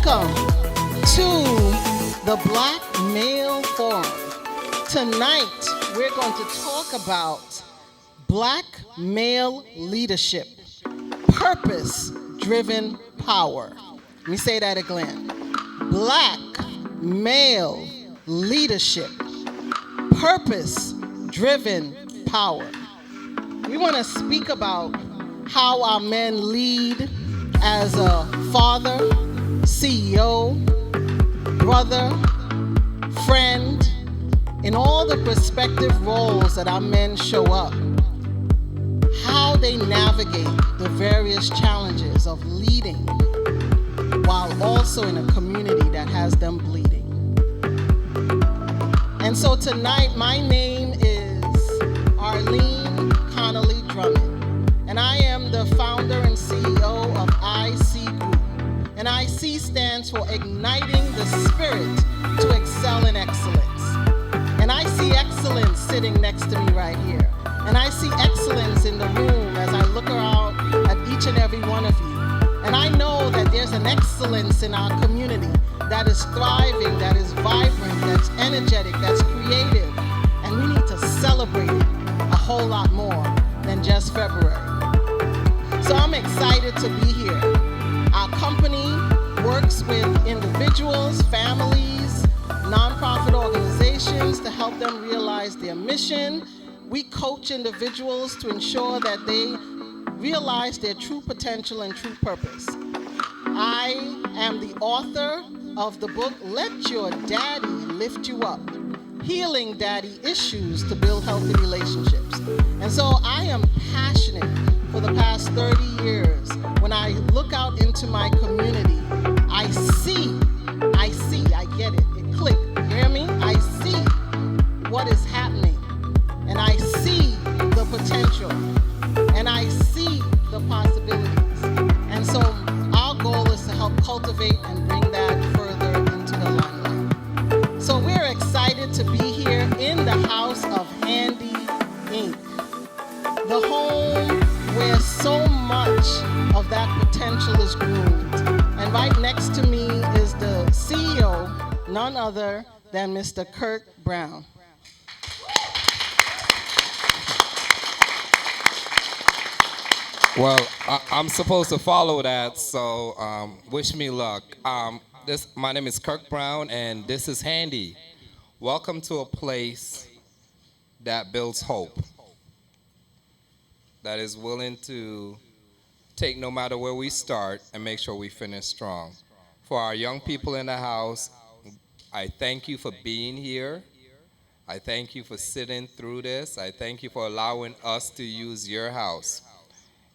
Welcome to the Black Male Forum. Tonight, we're going to talk about Black male leadership, purpose-driven power. Let me say that again. Black male leadership, purpose-driven power. We want to speak about how our men lead as a father, CEO, brother, friend, in all the respective roles that our men show up. How they navigate the various challenges of leading while also in a community that has them bleeding. And so tonight, my name is Arlene Connolly Drummond. And I am the founder and CEO of IC Group. And IC stands for Igniting the Spirit to Excel in Excellence. And I see excellence sitting next to me right here. And I see excellence in the room as I look around at each and every one of you. And I know that there's an excellence in our community that is thriving, that is vibrant, that's energetic, that's creative. And we need to celebrate it a whole lot more than just February. So I'm excited to be here. Our company works with individuals, families, nonprofit organizations to help them realize their mission. We coach individuals to ensure that they realize their true potential and true purpose. I am the author of the book, Let Your Daddy Lift You Up, Healing Daddy Issues to Build Healthy Relationships. And so I am passionate for the past 30 years. When I look out into my community, I get it, it clicked, you hear me? I see what is happening, and I see the potential, and I see the possibilities. And so our goal is to help cultivate and bring that further into the limelight. So we're excited to be here in the house of Handy Inc., the home where so much of that potential is groomed. And right next to me is the CEO, none other than Mr. Kirk Brown. Well, I'm supposed to follow that, so wish me luck. My name is Kirk Brown, and this is Handy. Welcome to a place that builds hope, that is willing to take no matter where we start and make sure we finish strong. For our young people in the house, I thank you for being here. I thank you for sitting through this. I thank you for allowing us to use your house.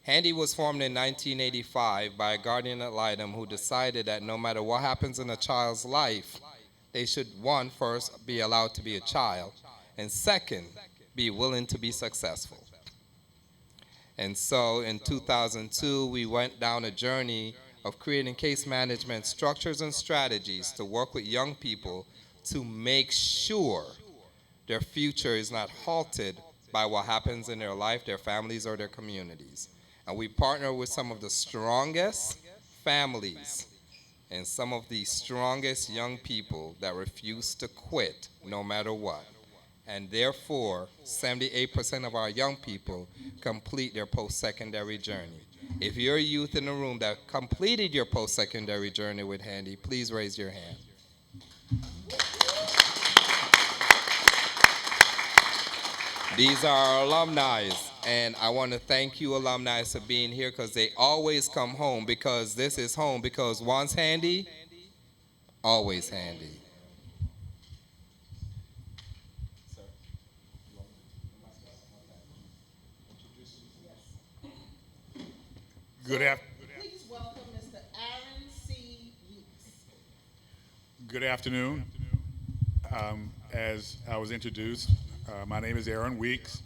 Handy was formed in 1985 by a guardian ad litem who decided that no matter what happens in a child's life, they should, one, first, be allowed to be a child, and second, be willing to be successful. And so in 2002, we went down a journey of creating case management structures and strategies to work with young people to make sure their future is not halted by what happens in their life, their families, or their communities. And we partner with some of the strongest families and some of the strongest young people that refuse to quit no matter what. And therefore, 78% of our young people complete their post-secondary journey. If you're a youth in the room that completed your post-secondary journey with Handy, please raise your hand. These are our alumni, and I want to thank you alumni for being here because they always come home, because this is home, because once Handy, always Handy. Please welcome Mr. Aaron C. Weeks. Good afternoon. As I was introduced, my name is Aaron Weeks.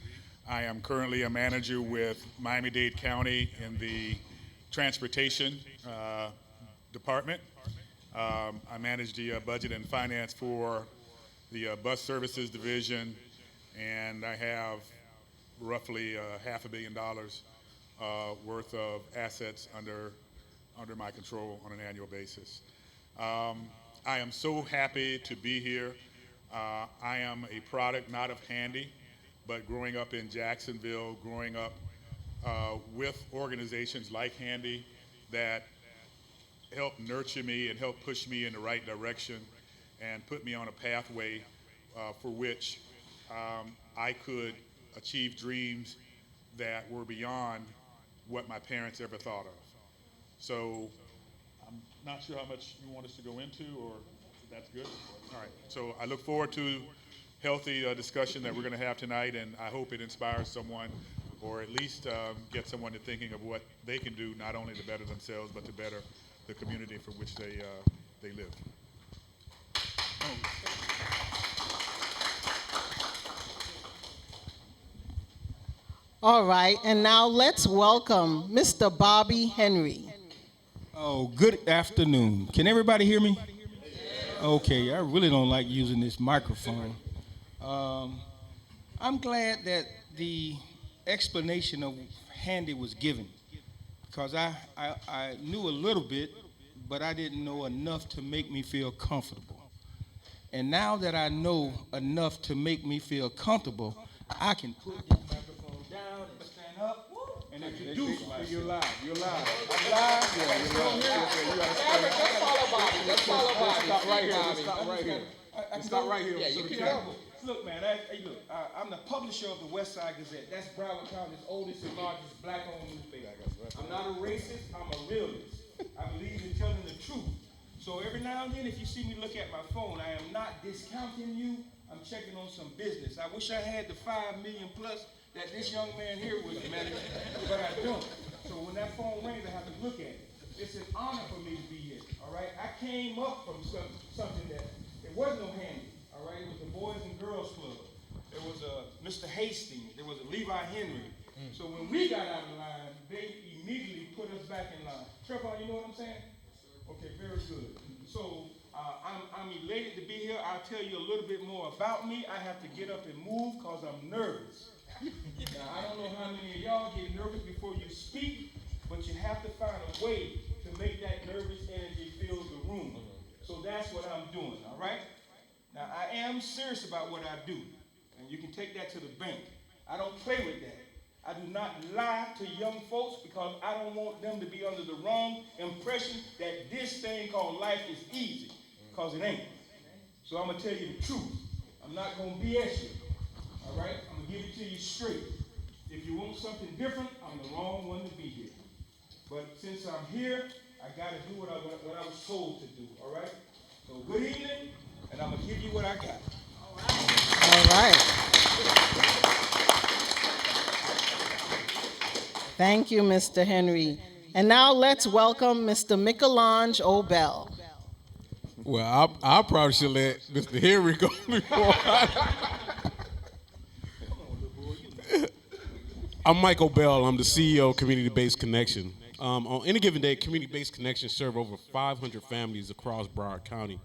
I am currently a manager with Miami-Dade County in the transportation department. I manage the budget and finance for the bus services division, and I have roughly $500 million worth of assets under my control on an annual basis. I am so happy to be here. I am a product not of Handy, but growing up in Jacksonville, growing up with organizations like Handy that help nurture me and help push me in the right direction and put me on a pathway for which I could achieve dreams that were beyond what my parents ever thought of. So I'm not sure how much you want us to go into, or that's good. All right. So I look forward to healthy discussion that we're going to have tonight, and I hope it inspires someone, or at least get someone to thinking of what they can do, not only to better themselves, but to better the community for which they live. All right, and now let's welcome Mr. Bobby Henry. Oh, good afternoon. Can everybody hear me? Okay, I really don't like using this microphone. I'm glad that the explanation of Handy was given, because I knew a little bit, but I didn't know enough to make me feel comfortable. And now that I know enough to make me feel comfortable, I can put this microphone down and stand up and introduce myself. You're live. I'm live? Yeah, you're live. Let's follow Bobby. Stop right here. I Stop right here. Yeah, you can camera. go. Look, man, I'm the publisher of the West Side Gazette. That's Broward County's oldest and largest black-owned newspaper. I'm not a racist, I'm a realist. I believe in telling the truth. So every now and then, if you see me look at my phone, I am not discounting you. I'm checking on some business. I wish I had the 5 million plus that this young man here was managing, but I don't. So when that phone rings, I have to look at it. It's an honor for me to be here, all right? I came up from something that, it wasn't no Handy, all right? It was the Boys and Girls Club. There was Mr. Hastings. There was a Levi Henry. So when we got out of line, they immediately put us back in line. Trevor, you know what I'm saying? Okay, very good. So I'm elated to be here. I'll tell you a little bit more about me. I have to get up and move because I'm nervous. Now, I don't know how many of y'all get nervous before you speak, but you have to find a way to make that nervous energy fill the room. So that's what I'm doing, all right? Now, I am serious about what I do, and you can take that to the bank. I don't play with that. I do not lie to young folks because I don't want them to be under the wrong impression that this thing called life is easy, because it ain't. So I'm going to tell you the truth. I'm not going to BS you, all right? I'm going to give it to you straight. If you want something different, I'm the wrong one to be here. But since I'm here, I got to do what I was told to do, all right? So good evening, and I'm going to give you what I got. All right. Thank you, Mr. Henry. And now let's welcome Mr. Michelange Obel. Well, I probably should let Mr. Henry go before I'm Michael Bell. I'm the CEO of Community Based Connection. On any given day, Community Based Connection serve over 500 families across Broward County.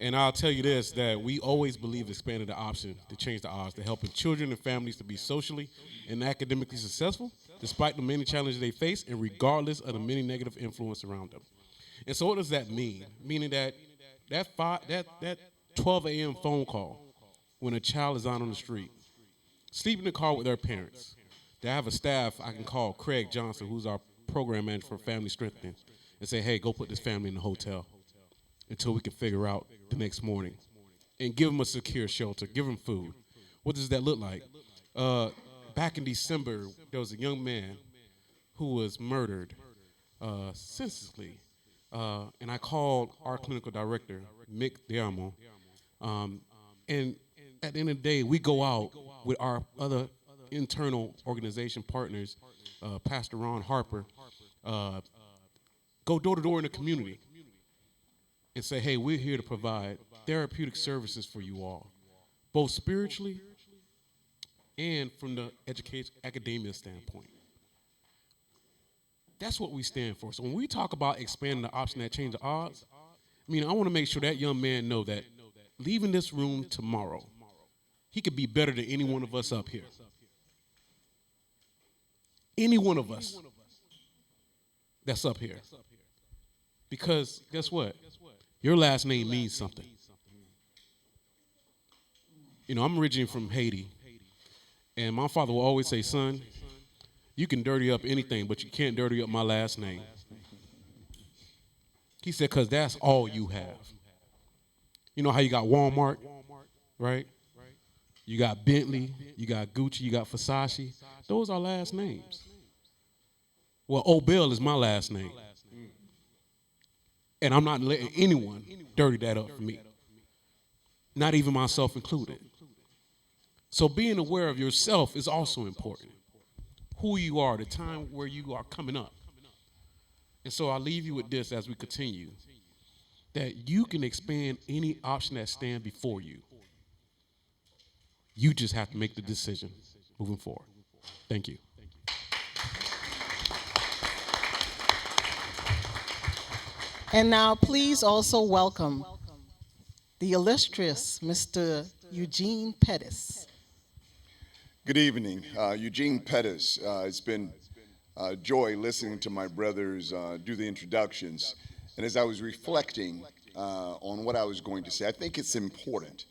And I'll tell you this, that we always believe expanding the option to change the odds, to helping children and families to be socially and academically successful, despite the many challenges they face and regardless of the many negative influence around them. And so what does that mean? Meaning that 12 a.m. phone call when a child is out on the street, sleep in the car with their parents. They have a staff I can call, Craig Johnson, who's our program manager for Family Strengthening, and say, hey, go put this family in the hotel until we can figure out the next morning. And give them a secure shelter, give them food. What does that look like? Back in December, there was a young man who was murdered senselessly. And I called our clinical director, Mick Diamo. And at the end of the day, we go out with our other internal organization partners, Pastor Ron Harper, go door to door in the community and say, hey, we're here to provide therapeutic services for you all, both spiritually and from the academia standpoint. That's what we stand for. So when we talk about expanding the option that change the odds, I mean, I want to make sure that young man know that leaving this room tomorrow, he could be better than any one of us up here. Any one of us that's up here. Because guess what? Your last name means something. You know, I'm originally from Haiti, and my father will always say, son, you can dirty up anything, but you can't dirty up my last name. He said, because that's all you have. You know how you got Walmart, right? You got Bentley, you got Gucci, you got Versace. Those are last names. Well, Obel is my last name. And I'm not letting anyone dirty that up for me. Not even myself included. So being aware of yourself is also important. Who you are, the time where you are coming up. And so I'll leave you with this as we continue, that you can expand any option that stands before you. You just have to make the decision moving forward. Thank you. And now please also welcome the illustrious Mr. Eugene Pettis. Good evening. Eugene Pettis. It's been joy listening to my brothers do the introductions. And as I was reflecting on what I was going to say, I think it's important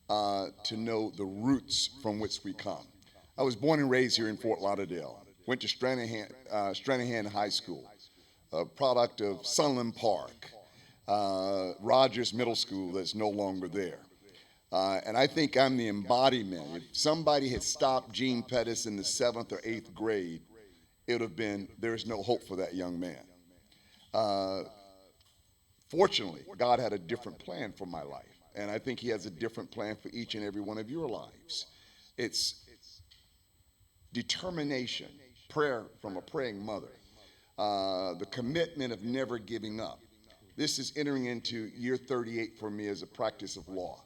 to know the roots from which we come. I was born and raised here in Fort Lauderdale. Went to Stranahan High School, a product of Sunland Park, Rogers Middle School that's no longer there. And I think I'm the embodiment. If somebody had stopped Gene Pettis in the 7th or 8th grade, it would have been, there's no hope for that young man. Fortunately, God had a different plan for my life. And I think he has a different plan for each and every one of your lives. It's determination, prayer from a praying mother, the commitment of never giving up. This is entering into year 38 for me as a practice of law.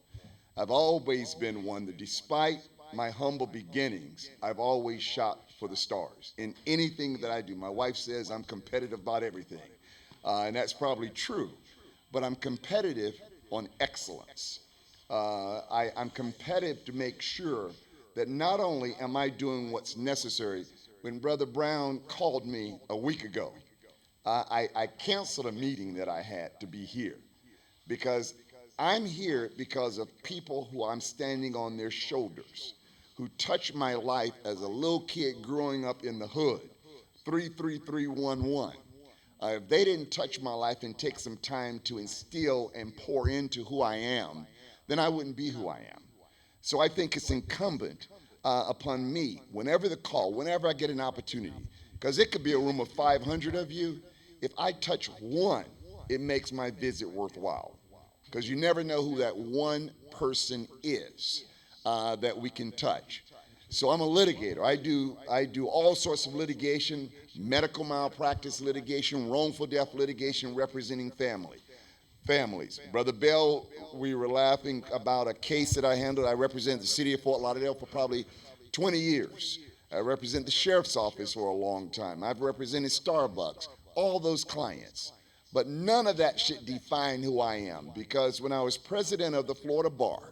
I've always been one that, despite my humble beginnings, I've always shot for the stars in anything that I do. My wife says I'm competitive about everything, and that's probably true, but I'm competitive on excellence. I'm competitive to make sure that not only am I doing what's necessary. When Brother Brown called me a week ago, I canceled a meeting that I had to be here because I'm here because of people who I'm standing on their shoulders, who touched my life as a little kid growing up in the hood, 33311. If they didn't touch my life and take some time to instill and pour into who I am, then I wouldn't be who I am. So I think it's incumbent upon me, whenever the call, whenever I get an opportunity, because it could be a room of 500 of you. If I touch one, it makes my visit worthwhile, because you never know who that one person is that we can touch. So I'm a litigator. I do all sorts of litigation, medical malpractice litigation, wrongful death litigation, representing families. Brother Bell, we were laughing about a case that I handled. I represent the city of Fort Lauderdale for probably 20 years. I represent the sheriff's office for a long time. I've represented Starbucks, all those clients. But none of that should define who I am, because when I was president of the Florida Bar,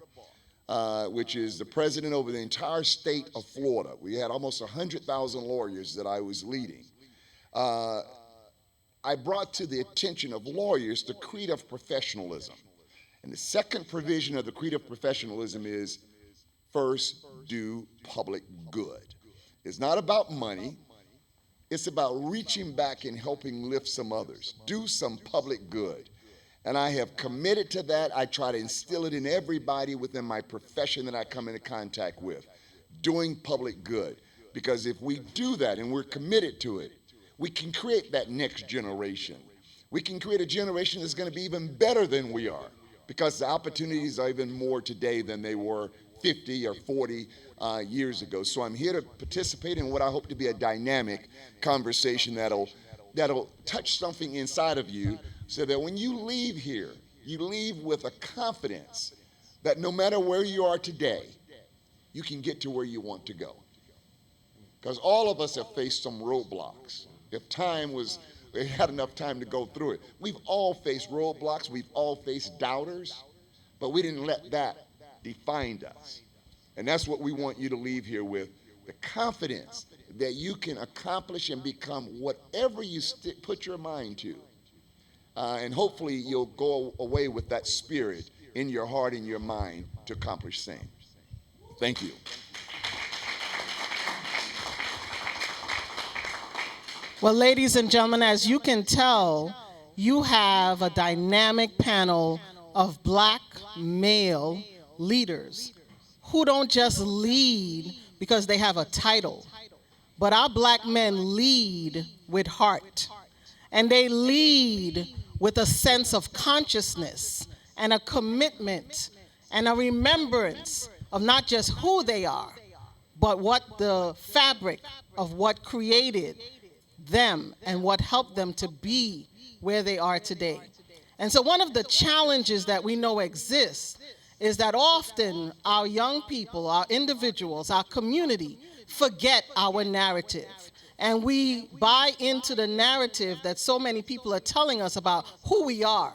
which is the president over the entire state of Florida, we had almost 100,000 lawyers that I was leading. I brought to the attention of lawyers the creed of professionalism. And the second provision of the creed of professionalism is first do public good. It's not about money. It's about reaching back and helping lift some others. Do some public good. And I have committed to that. I try to instill it in everybody within my profession that I come into contact with. Doing public good. Because if we do that and we're committed to it, we can create that next generation. We can create a generation that's going to be even better than we are, because the opportunities are even more today than they were 50 or 40 years ago. So I'm here to participate in what I hope to be a dynamic conversation that'll touch something inside of you, so that when you leave here, you leave with a confidence that no matter where you are today, you can get to where you want to go. Because all of us have faced some roadblocks. If we had enough time to go through it. We've all faced roadblocks. We've all faced doubters, but we didn't let that define us. And that's what we want you to leave here with, the confidence that you can accomplish and become whatever you put your mind to. And hopefully you'll go away with that spirit in your heart and your mind to accomplish same. Thank you. Well, ladies and gentlemen, as you can tell, you have a dynamic panel of black male leaders who don't just lead because they have a title, but our black men lead with heart. And they lead with a sense of consciousness and a commitment and a remembrance of not just who they are, but what the fabric of what created them and what helped them to be where they are today. And so one of the challenges that we know exists is that often our young people, our individuals, our community forget our narrative. And we buy into the narrative that so many people are telling us about who we are.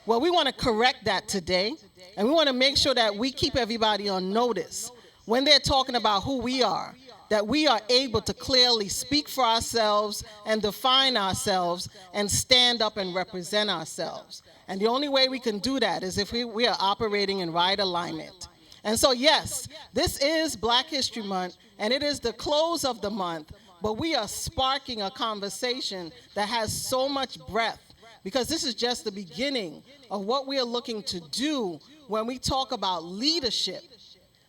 Well, we want to correct that today, and we want to make sure that we keep everybody on notice when they're talking about who we are, that we are able to clearly speak for ourselves and define ourselves and stand up and represent ourselves. And the only way we can do that is if we are operating in right alignment. And so, yes, this is Black History Month, and it is the close of the month, but we are sparking a conversation that has so much breadth, because this is just the beginning of what we are looking to do when we talk about leadership.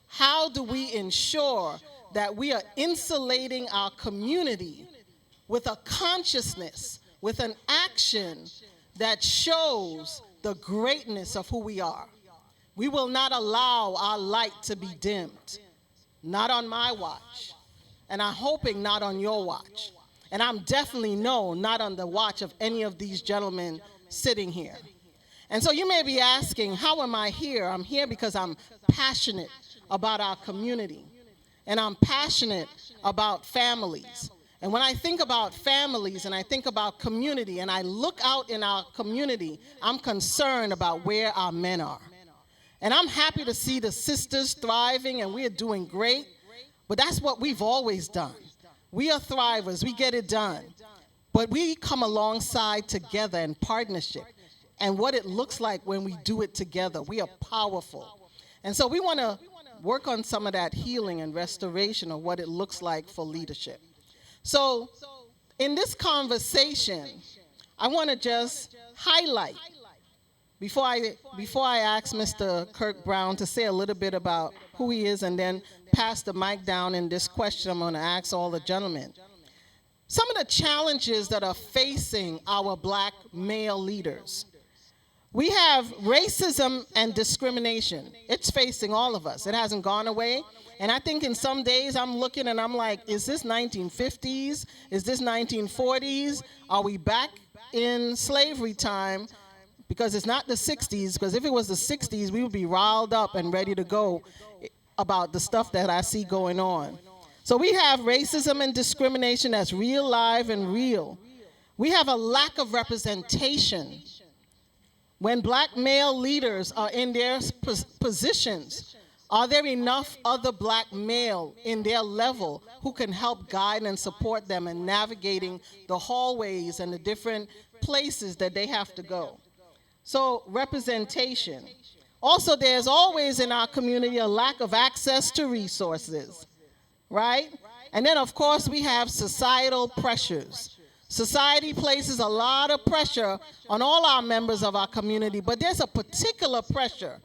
How do we ensure that we are insulating our community with a consciousness, with an action that shows the greatness of who we are? We will not allow our light to be dimmed, not on my watch, and I'm hoping not on your watch. And I'm definitely not on the watch of any of these gentlemen sitting here. And so you may be asking, how am I here? I'm here because I'm passionate about our community. And I'm passionate about families. And when I think about families and I think about community and I look out in our community, I'm concerned about where our men are. And I'm happy to see the sisters thriving, and we're doing great. But that's what we've always done. We are thrivers. We get it done. But we come alongside together in partnership. And what it looks like when we do it together, we are powerful. And so we want to work on some of that healing and restoration of what it looks like for leadership. So in this conversation, I want to just highlight, before I ask Mr. Kirk Brown to say a little bit about who he is and then pass the mic down in this question I'm going to ask all the gentlemen. Some of the challenges that are facing our black male leaders. We have racism and discrimination. It's facing all of us. It hasn't gone away. And I think in some days I'm looking and I'm like, is this 1950s? Is this 1940s? Are we back in slavery time? Because it's not the 60s, because if it was the 60s, we would be riled up and ready to go about the stuff that I see going on. So we have racism and discrimination that's real, live, and real. We have a lack of representation. When black male leaders are in their positions, are there enough other black male in their level who can help guide and support them in navigating the hallways and the different places that they have to go? So representation. Also, there's always in our community a lack of access to resources, right? And then, of course, we have societal pressures. Society places a lot of pressure on all our members of our community, but there's a particular pressure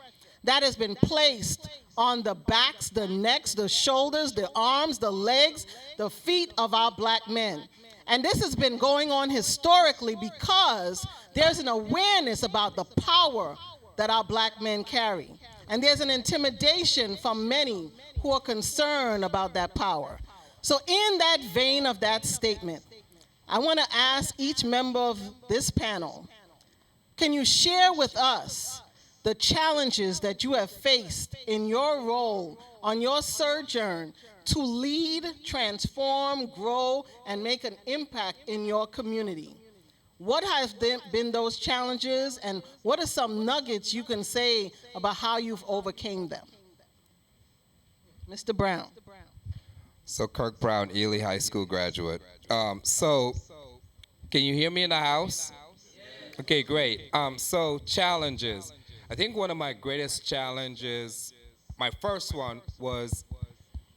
that has been placed on the backs, the necks, the shoulders, the arms, the legs, the feet of our black men. And this has been going on historically because there's an awareness about the power that our black men carry. And there's an intimidation from many who are concerned about that power. So in that vein of that statement, I want to ask each member of this panel, can you share with us the challenges that you have faced in your role on your sojourn to lead, transform, grow, and make an impact in your community? What have been those challenges, and what are some nuggets you can say about how you've overcame them? Mr. Brown. So Kirk Brown, Ely High School graduate. So can you hear me in the house? Okay, great. So challenges. I think one of my greatest challenges, my first one was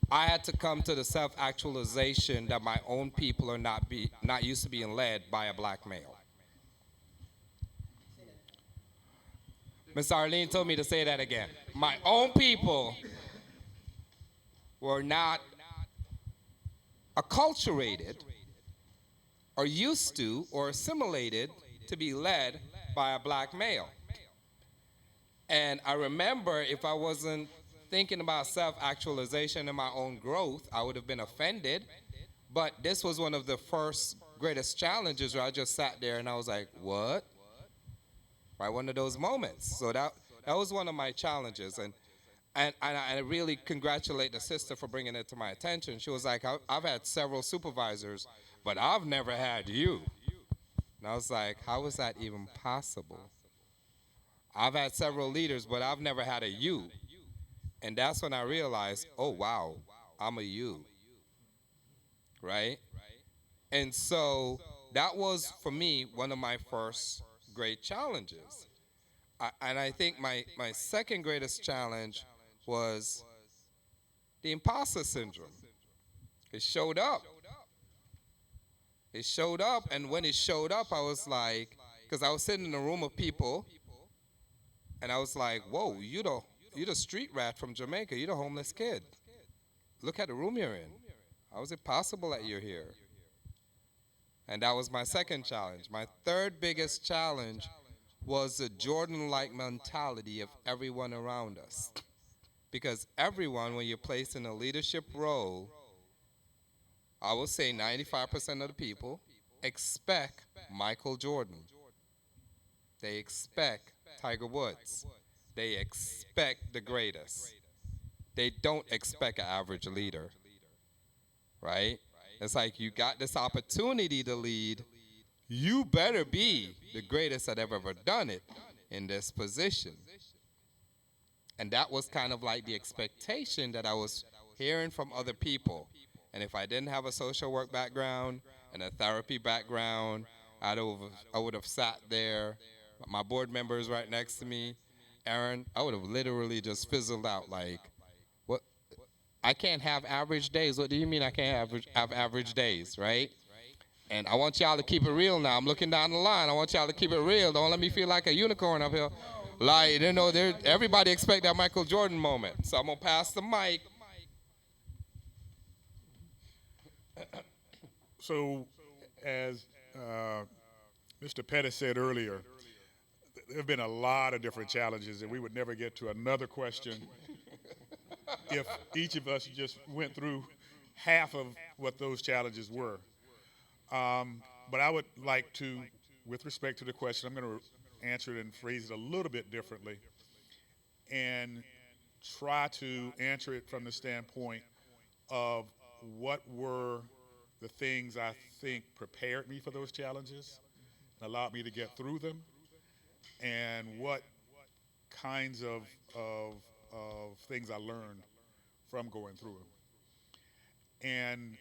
I had to come to the self-actualization that my own people are not used to being led by a black male. Miss Arlene told me to say that again. My own people were not acculturated or used to or assimilated to be led by a black male. And I remember if I wasn't thinking about self-actualization and my own growth, I would have been offended. But this was one of the first greatest challenges where I just sat there and I was like, what? Right, one of those moments. So that was one of my challenges. And I really congratulate the sister for bringing it to my attention. She was like, I've had several supervisors, but I've never had you. And I was like, how is that even possible? I've had several leaders, but I've never had a you. And that's when I realized, oh, wow, I'm a you. Right? And so that was, for me, one of my first great challenges. And I think my second greatest challenge was the imposter syndrome. It showed up. It showed up, and when it showed up, I was like, because I was sitting in a room of people, and I was like, whoa, you the street rat from Jamaica. You're the homeless kid. Look at the room you're in. How is it possible that you're here? And that was my second challenge. My third biggest challenge was the Jordan-like mentality of everyone around us. Because everyone, when you're placed in a leadership role, I would say 95% of the people expect Michael Jordan. They expect Tiger Woods. They expect the greatest. They don't expect an average leader, right? It's like you got this opportunity to lead. You better be the greatest that have ever done it in this position. And that was kind of like the expectation that I was hearing from other people. And if I didn't have a social work background and a therapy background, I would have sat there. My board member is right next to me, Aaron. I would have literally just fizzled out like, what? I can't have average days. What do you mean I can't have average days, right? And I want y'all to keep it real now. I'm looking down the line. I want y'all to keep it real. Don't let me feel like a unicorn up here. Like, you know, everybody expect that Michael Jordan moment. So I'm going to pass the mic. So, as Mr. Pettis said earlier, there have been a lot of different challenges, and we would never get to another question if each of us just went through half of what those challenges were. But I would like to, with respect to the question, I'm going to answer it and phrase it a little bit differently and try to answer it from the standpoint of what were the things I think prepared me for those challenges and allowed me to get through them, and what kinds of things I learned from going through them. And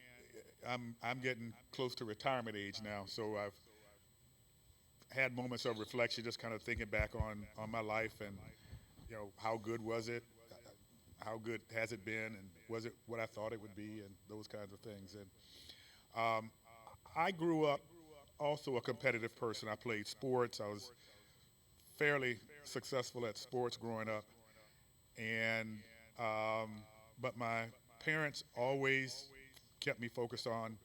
I'm getting close to retirement age now, so I've had moments of reflection, just kind of thinking back on my life and, you know, how good was it? How good has it been? And was it what I thought it would be? And those kinds of things. And I grew up also a competitive person. I played sports. I was fairly successful at sports growing up. And but my parents always kept me focused on,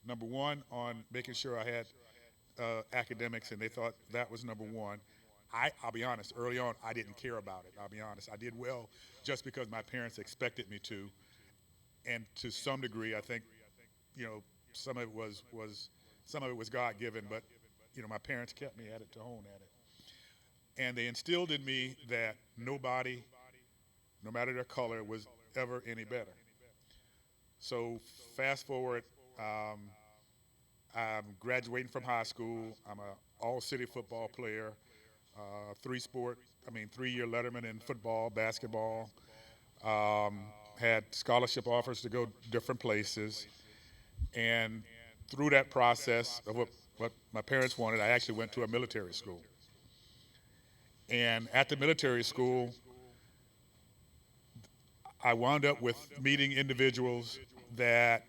number one, on making sure I had academics, and they thought that was number one. I'll be honest, early on, I didn't care about it. I'll be honest. I did well just because my parents expected me to. And to some degree, I think, you know, some of it was God-given, but, you know, my parents kept me at it to hone at it. And they instilled in me that nobody, no matter their color, was ever any better. So fast forward, I'm graduating from high school. I'm an all-city football player, 3-year letterman in football, basketball. Had scholarship offers to go different places. And through that process of what what my parents wanted, I actually went to a military school. And at the military school, I wound up with meeting individuals that,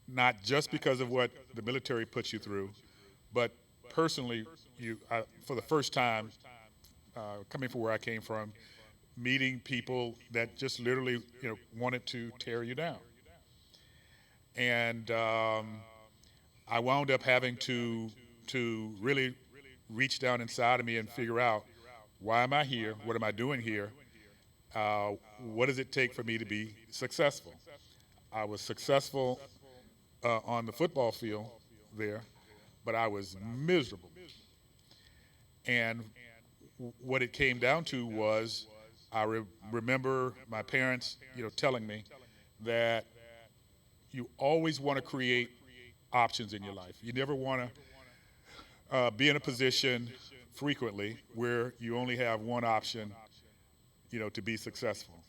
not just because of what the military puts you through, but personally, for the first time, coming from where I came from, meeting people that just literally, wanted to tear you down. And I wound up having to really reach down inside of me and figure out, why am I here? What am I doing here? What does it take for me to be successful? I was successful on the football field there, but I was miserable. And what it came down to was, I remember my parents, telling me that you always want to create options in your life. You never want to be in a position frequently where you only have one option, to be successful.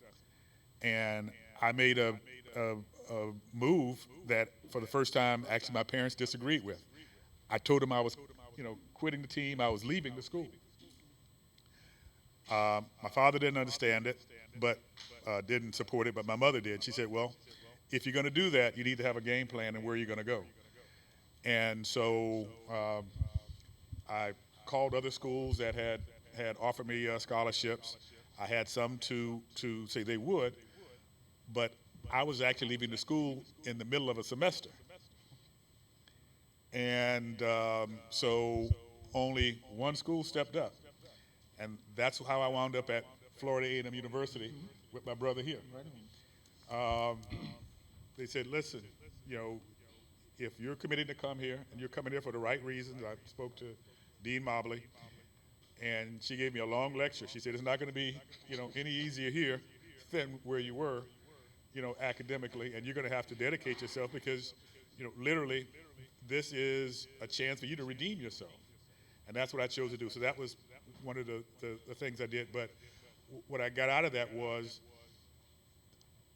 And I made a move that, for the first time, actually my parents disagreed with. I told them I was, quitting the team. I was leaving the school. My father didn't understand it, but didn't support it, but my mother did. She said, well, if you're going to do that, you need to have a game plan and where you're going to go. And so I called other schools that had offered me scholarships. I had some to say they would, but I was actually leaving the school in the middle of a semester. And so only one school stepped up. And that's how I wound up at Florida A&M University with my brother here. They said, listen, if you're committed to come here, and you're coming here for the right reasons. I spoke to Dean Mobley, and she gave me a long lecture. She said, it's not going to be, any easier here than where you were, academically, and you're going to have to dedicate yourself because, literally, this is a chance for you to redeem yourself. And that's what I chose to do. So that was one of the things I did. But what I got out of that was,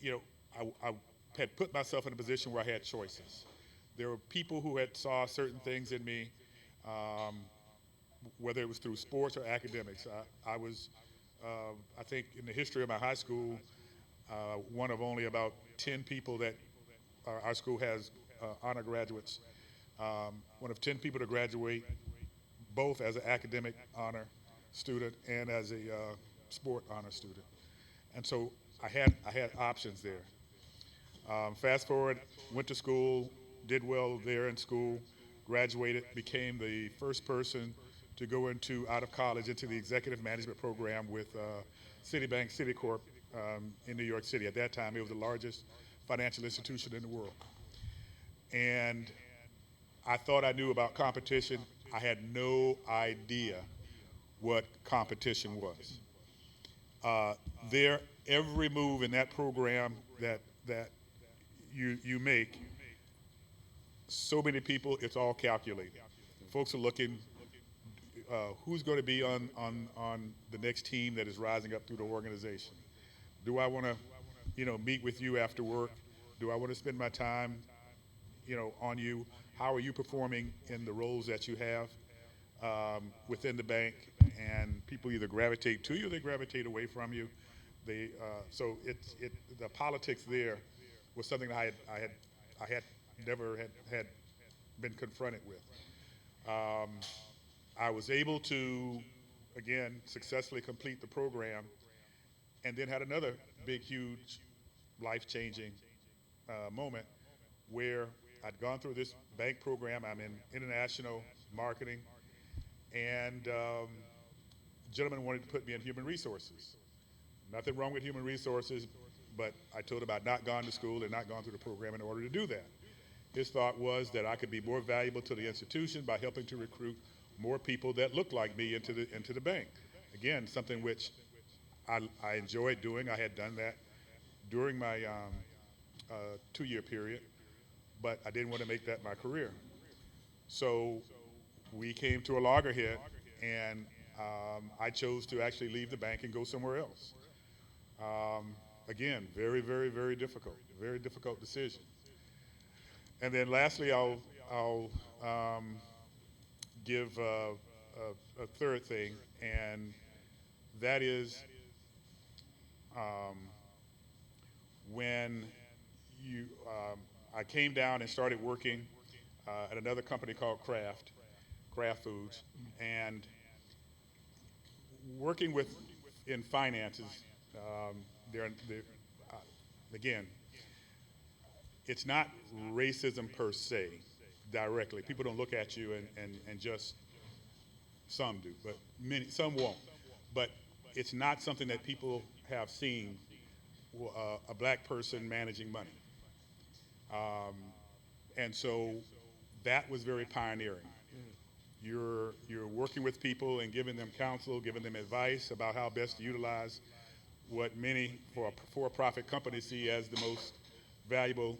I had put myself in a position where I had choices. There were people who had saw certain things in me, whether it was through sports or academics. I was, I think in the history of my high school, one of only about 10 people that our school has honor graduates, one of 10 people to graduate both as an academic honor student and as a sport honor student. And so I had options there. Fast forward, went to school, did well there in school, graduated, became the first person to go out of college into the executive management program with Citibank Citicorp in New York City. At that time, it was the largest financial institution in the world. And I thought I knew about competition. I had no idea what competition was. Every move in that program that you make, so many people, it's all calculated. Folks are looking, who's going to be on the next team that is rising up through the organization? Do I want to, meet with you after work? Do I want to spend my time, on you? How are you performing in the roles that you have within the bank? And people either gravitate to you or they gravitate away from you. So the politics there was something that I had never had been confronted with. I was able to, again, successfully complete the program, and then had another big, huge, life-changing moment where I'd gone through this bank program. I'm in international marketing, and a gentleman wanted to put me in human resources. Nothing wrong with human resources, but I told him I'd not gone to school and not gone through the program in order to do that. His thought was that I could be more valuable to the institution by helping to recruit more people that looked like me into the bank. Again, something which I enjoyed doing. I had done that during my 2-year period, but I didn't want to make that my career. So we came to a loggerhead, and I chose to actually leave the bank and go somewhere else. Again, very, very, very difficult decision. And then lastly, I'll I'll give a third thing, and that is when I came down and started working at another company called Kraft Foods, and working in finances. Again, it's not racism per se directly. People don't look at you and just, some do, but some won't. But it's not something that people have seen, a black person managing money. And so that was very pioneering. You're working with people and giving them counsel, giving them advice about how best to utilize what many for-profit companies see as the most valuable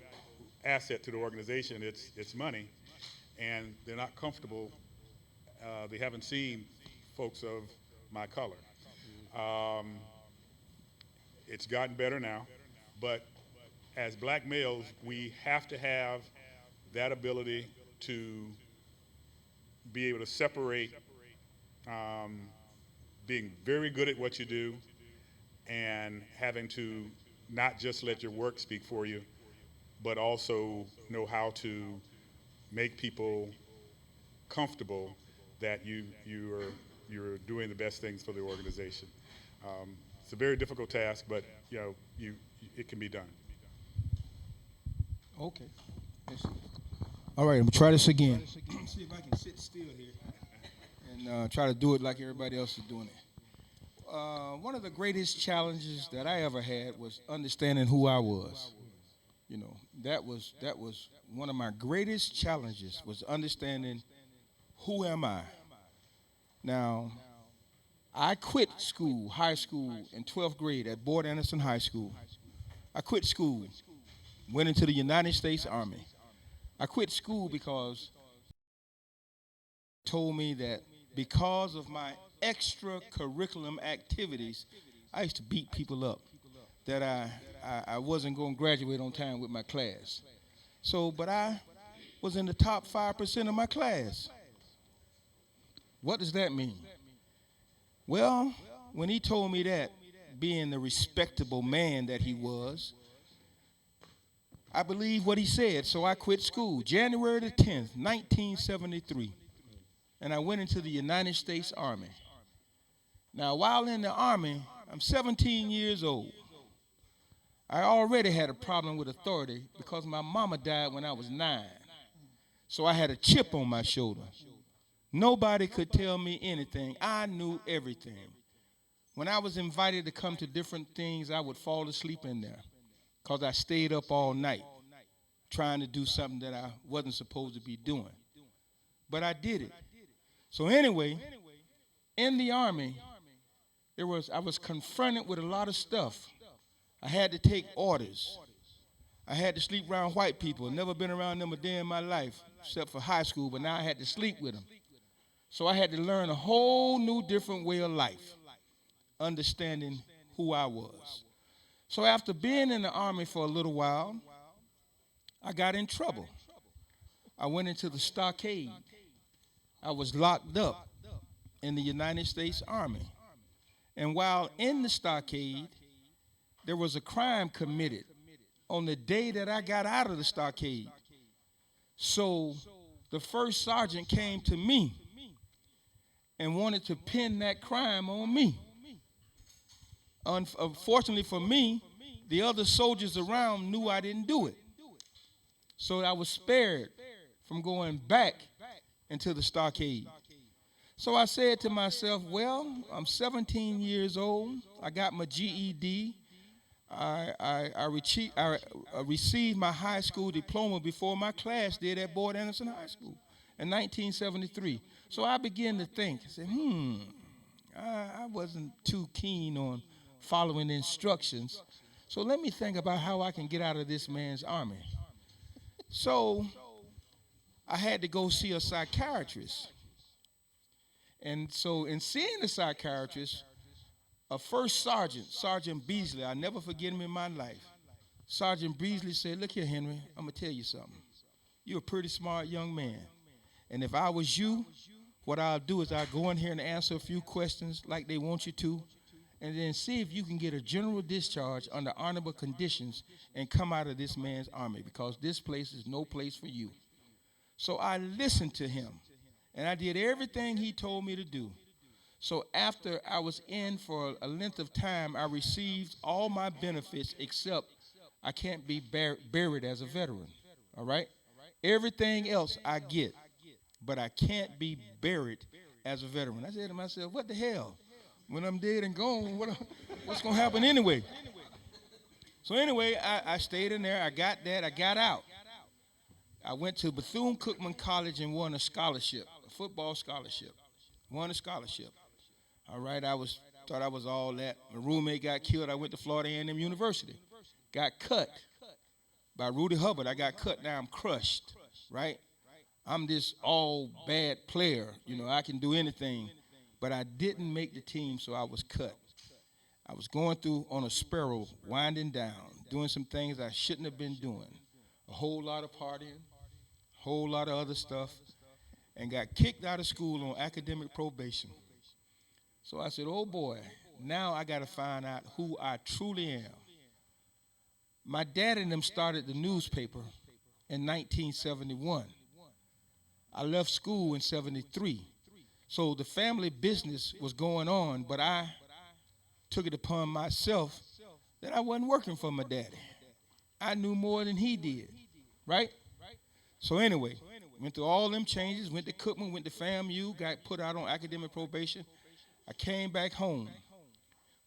asset to the organization. It's money, and they're not comfortable. They haven't seen folks of my color. It's gotten better now, but as black males, we have to have that ability to be able to separate being very good at what you do and having to not just let your work speak for you, but also know how to make people comfortable that you're doing the best things for the organization. It's a very difficult task, but it can be done. Okay. All right, I'm gonna try this again. See if I can sit still here and try to do it like everybody else is doing it. One of the greatest challenges that I ever had was understanding who I was. That was one of my greatest challenges, was understanding who am I. Now, I quit school, high school, in 12th grade at Boyd Anderson High School. I quit school, went into the United States Army. I quit school because told me that because of my extracurriculum activities, I used to beat people up, that I wasn't going to graduate on time with my class. But I was in the top 5% of my class. What does that mean? Well, when he told me that, being the respectable man that he was, I believe what he said, so I quit school January the 10th, 1973, and I went into the United States Army. Now, while in the Army, I'm 17 years old. I already had a problem with authority because my mama died when I was 9, so I had a chip on my shoulder. Nobody could tell me anything. I knew everything. When I was invited to come to different things, I would fall asleep in there because I stayed up all night trying to do something that I wasn't supposed to be doing. But I did it. So anyway, in the Army, I was confronted with a lot of stuff. I had to take orders. I had to sleep around white people. Never been around them a day in my life, except for high school, but now I had to sleep with them. So I had to learn a whole new different way of life, understanding who I was. So after being in the Army for a little while, I got in trouble. I went into the stockade. I was locked up in the United States Army. And while in the stockade, there was a crime committed on the day that I got out of the stockade. So the first sergeant came to me and wanted to pin that crime on me. Unfortunately for me, the other soldiers around knew I didn't do it. So I was spared from going back into the stockade. So I said to myself, well, I'm 17 years old. I got my GED. I received my high school diploma before my class did at Boyd Anderson High School in 1973. So I began to think, I said, I wasn't too keen on following instructions. So let me think about how I can get out of this man's army. So I had to go see a psychiatrist. And so in seeing the psychiatrist, a first sergeant, Sergeant Beasley, I'll never forget him in my life. Sergeant Beasley said, look here, Henry, I'm going to tell you something. You're a pretty smart young man. And if I was you, what I'll do is I'll go in here and answer a few questions like they want you to, and then see if you can get a general discharge under honorable conditions and come out of this man's army, because this place is no place for you. So I listened to him, and I did everything he told me to do. So after I was in for a length of time, I received all my benefits except I can't be buried as a veteran, all right? Everything else I get, but I can't be buried as a veteran. I said to myself, what the hell? When I'm dead and gone, what's going to happen anyway? So anyway, I stayed in there. I got that. I got out. I went to Bethune-Cookman College and won a scholarship, a football scholarship. Won a scholarship. All right, thought I was all that. My roommate got killed. I went to Florida A&M University. Got cut by Rudy Hubbard. I got cut. Now I'm crushed, right? I'm this all bad player. You know, I can do anything. But I didn't make the team, so I was cut. I was going through on a spiral, winding down, doing some things I shouldn't have been doing. A whole lot of partying, a whole lot of other stuff, and got kicked out of school on academic probation. So I said, oh boy, now I got to find out who I truly am. My dad and them started the newspaper in 1971. I left school in 73. So the family business was going on, but I took it upon myself that I wasn't working for my daddy. I knew more than he did, right? So anyway, went through all them changes, went to Cookman, went to FAMU, got put out on academic probation. I came back home.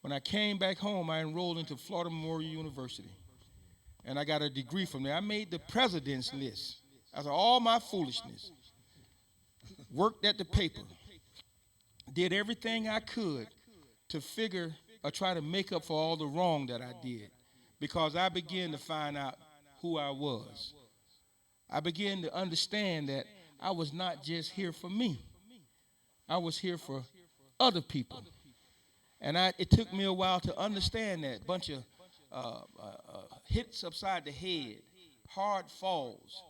When I came back home, I enrolled into Florida Memorial University, and I got a degree from there. I made the president's list after all my foolishness. Worked at the paper. Did everything I could to figure or try to make up for all the wrong that I did, because I began to find out who I was. I began to understand that I was not just here for me. I was here for other people. And it took me a while to understand that. Bunch of hits upside the head, hard falls,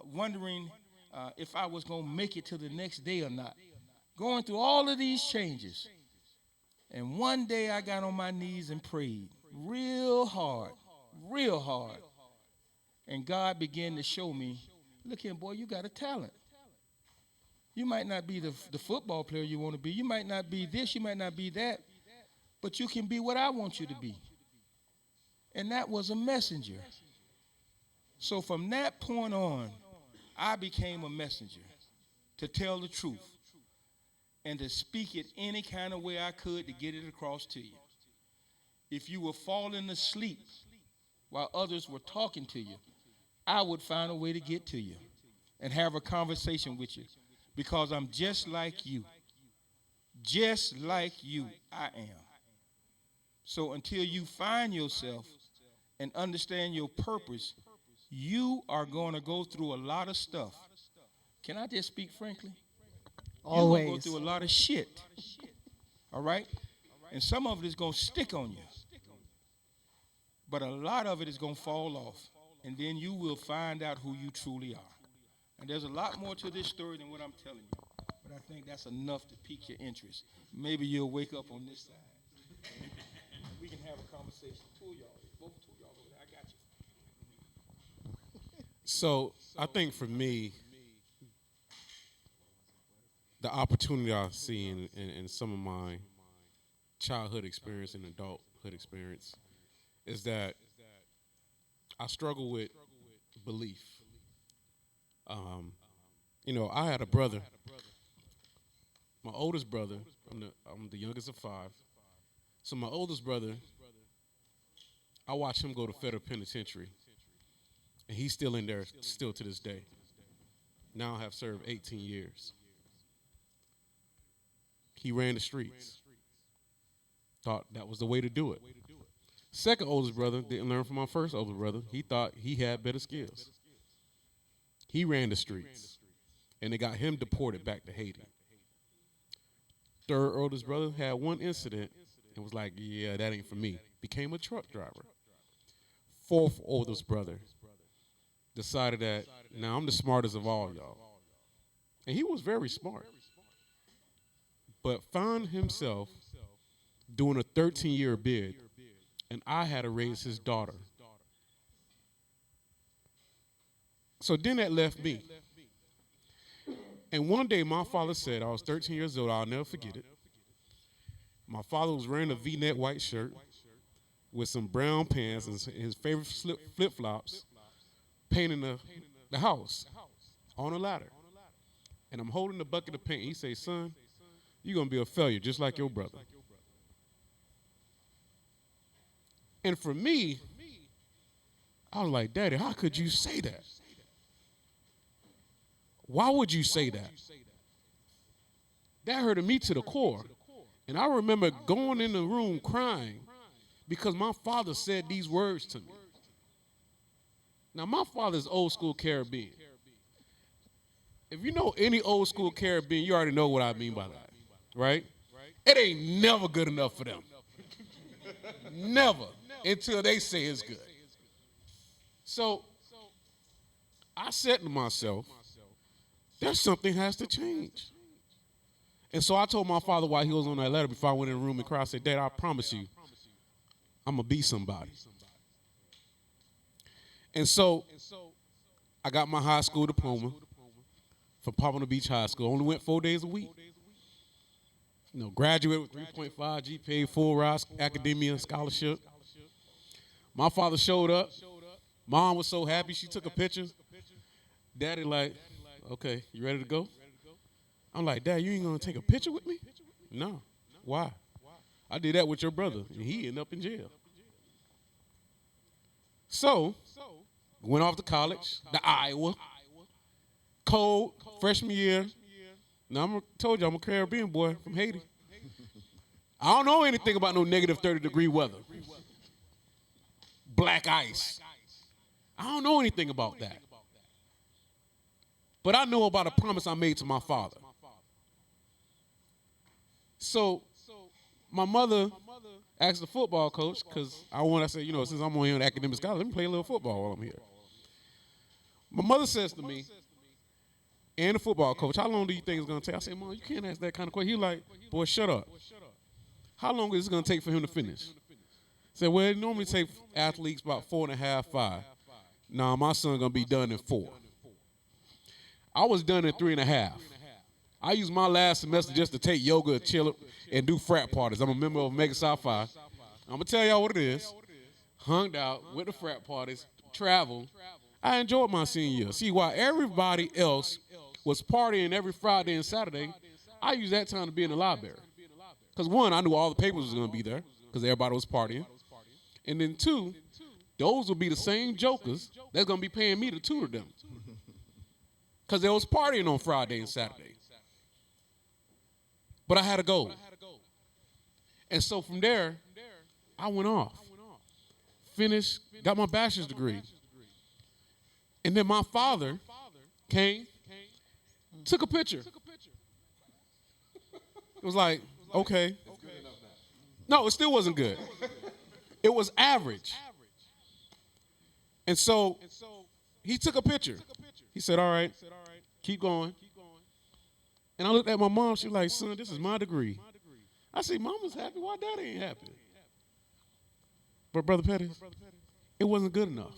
wondering if I was going to make it to the next day or not. Going through all of these changes. And one day I got on my knees and prayed real hard. And God began to show me, look here, boy, you got a talent. You might not be the football player you want to be. You might not be this, you might not be that. But you can be what I want you to be. And that was a messenger. So from that point on, I became a messenger to tell the truth and to speak it any kind of way I could to get it across to you. If you were falling asleep while others were talking to you, I would find a way to get to you and have a conversation with you, because I'm just like you. Just like you, I am. So until you find yourself and understand your purpose, you are going to go through a lot of stuff. Can I just speak frankly? You're going to go through a lot of shit. All right? And some of it is going to stick on you. But a lot of it is going to fall off. And then you will find out who you truly are. And there's a lot more to this story than what I'm telling you. But I think that's enough to pique your interest. Maybe you'll wake up on this side. We can have a conversation. Two of y'all. Both two of y'all over there. I got you. So I think for me, the opportunity I see in some of my childhood experience and adulthood experience is that I struggle with belief. I had a brother. My oldest brother, I'm the youngest of 5. So my oldest brother, I watched him go to federal penitentiary, and he's still in there, still to this day. Now I have served 18 years. He ran the streets. Thought that was the way to do it. Second oldest brother didn't learn from my first oldest brother. He thought he had better skills. He ran the streets, and they got him deported back to Haiti. Third oldest brother had one incident and was like, yeah, that ain't for me. Became a truck driver. Fourth oldest brother decided that now I'm the smartest of all y'all. And he was very smart. But found himself doing a 13-year bid, and I had to raise his daughter. So then that left me. And one day my father said, I was 13 years old, I'll never forget it. My father was wearing a V-neck white shirt with some brown pants and his favorite flip-flops, painting the house on a ladder. And I'm holding the bucket of paint. He says, son, you're going to be a failure just like your brother. And for me, I was like, Daddy, how could you say that? Why would you say that? That hurted me to the core. And I remember going in the room crying because my father said these words to me. Now, my father's old school Caribbean. If you know any old school Caribbean, you already know what I mean by that, right? It ain't never good enough for them. Never, until they say it's good. So I said to myself, there's something has to change. And so I told my father while he was on that letter before I went in the room and cried, I said, Dad, I promise you, I'm going to be somebody. And so I got my high school diploma from Pompano Beach High School. Only went 4 days a week. You know, graduated with 3.5 GPA, full ride academia scholarship. My father showed up. Mom was so happy. She took a picture. Daddy like, okay, you ready to go? I'm like, Dad, you ain't going to take a picture with me? No. Why? I did that with your brother, and he ended up in jail. So, went off to college, to Iowa. Cold, freshman year. Now, I told you I'm a Caribbean boy from Haiti. I don't know anything about no negative 30-degree weather. Black ice. I don't know anything about that. But I know about a promise I made to my father. So my mother asked the football coach, because I said, since I'm on here on academic scholar, let me play a little football while I'm here. My mother says to me, and the football coach, how long do you think it's going to take? I said, Mom, you can't ask that kind of question. He like, boy, shut up. How long is it going to take for him to finish? I said, well, it normally takes athletes about 4.5, 5. Nah, my son going to be done in 4. I was done in 3.5. I used my last semester just to take yoga, chill, and do frat parties. I'm a member of Omega Psi Phi. I'm going to tell y'all what it is. Hung out, went to frat parties, traveled. I enjoyed my senior year. See, while everybody else was partying every Friday and Saturday, I used that time to be in the library. Because one, I knew all the papers was going to be there because everybody was partying. And then two, those would be the same jokers that's going to be paying me to tutor them. Because they was partying on Friday and Saturday. But I had to go. And so from there, I went off. Finished, got my bachelor's degree. And then my father came, took a picture. It was like, okay. No, it still wasn't good. It was average. And so he took a picture. He said, all right, keep going. And I looked at my mom. She was like, son, this is my degree. I said, Mama's happy. Why Daddy ain't happy? But Brother Pettis, it wasn't good enough.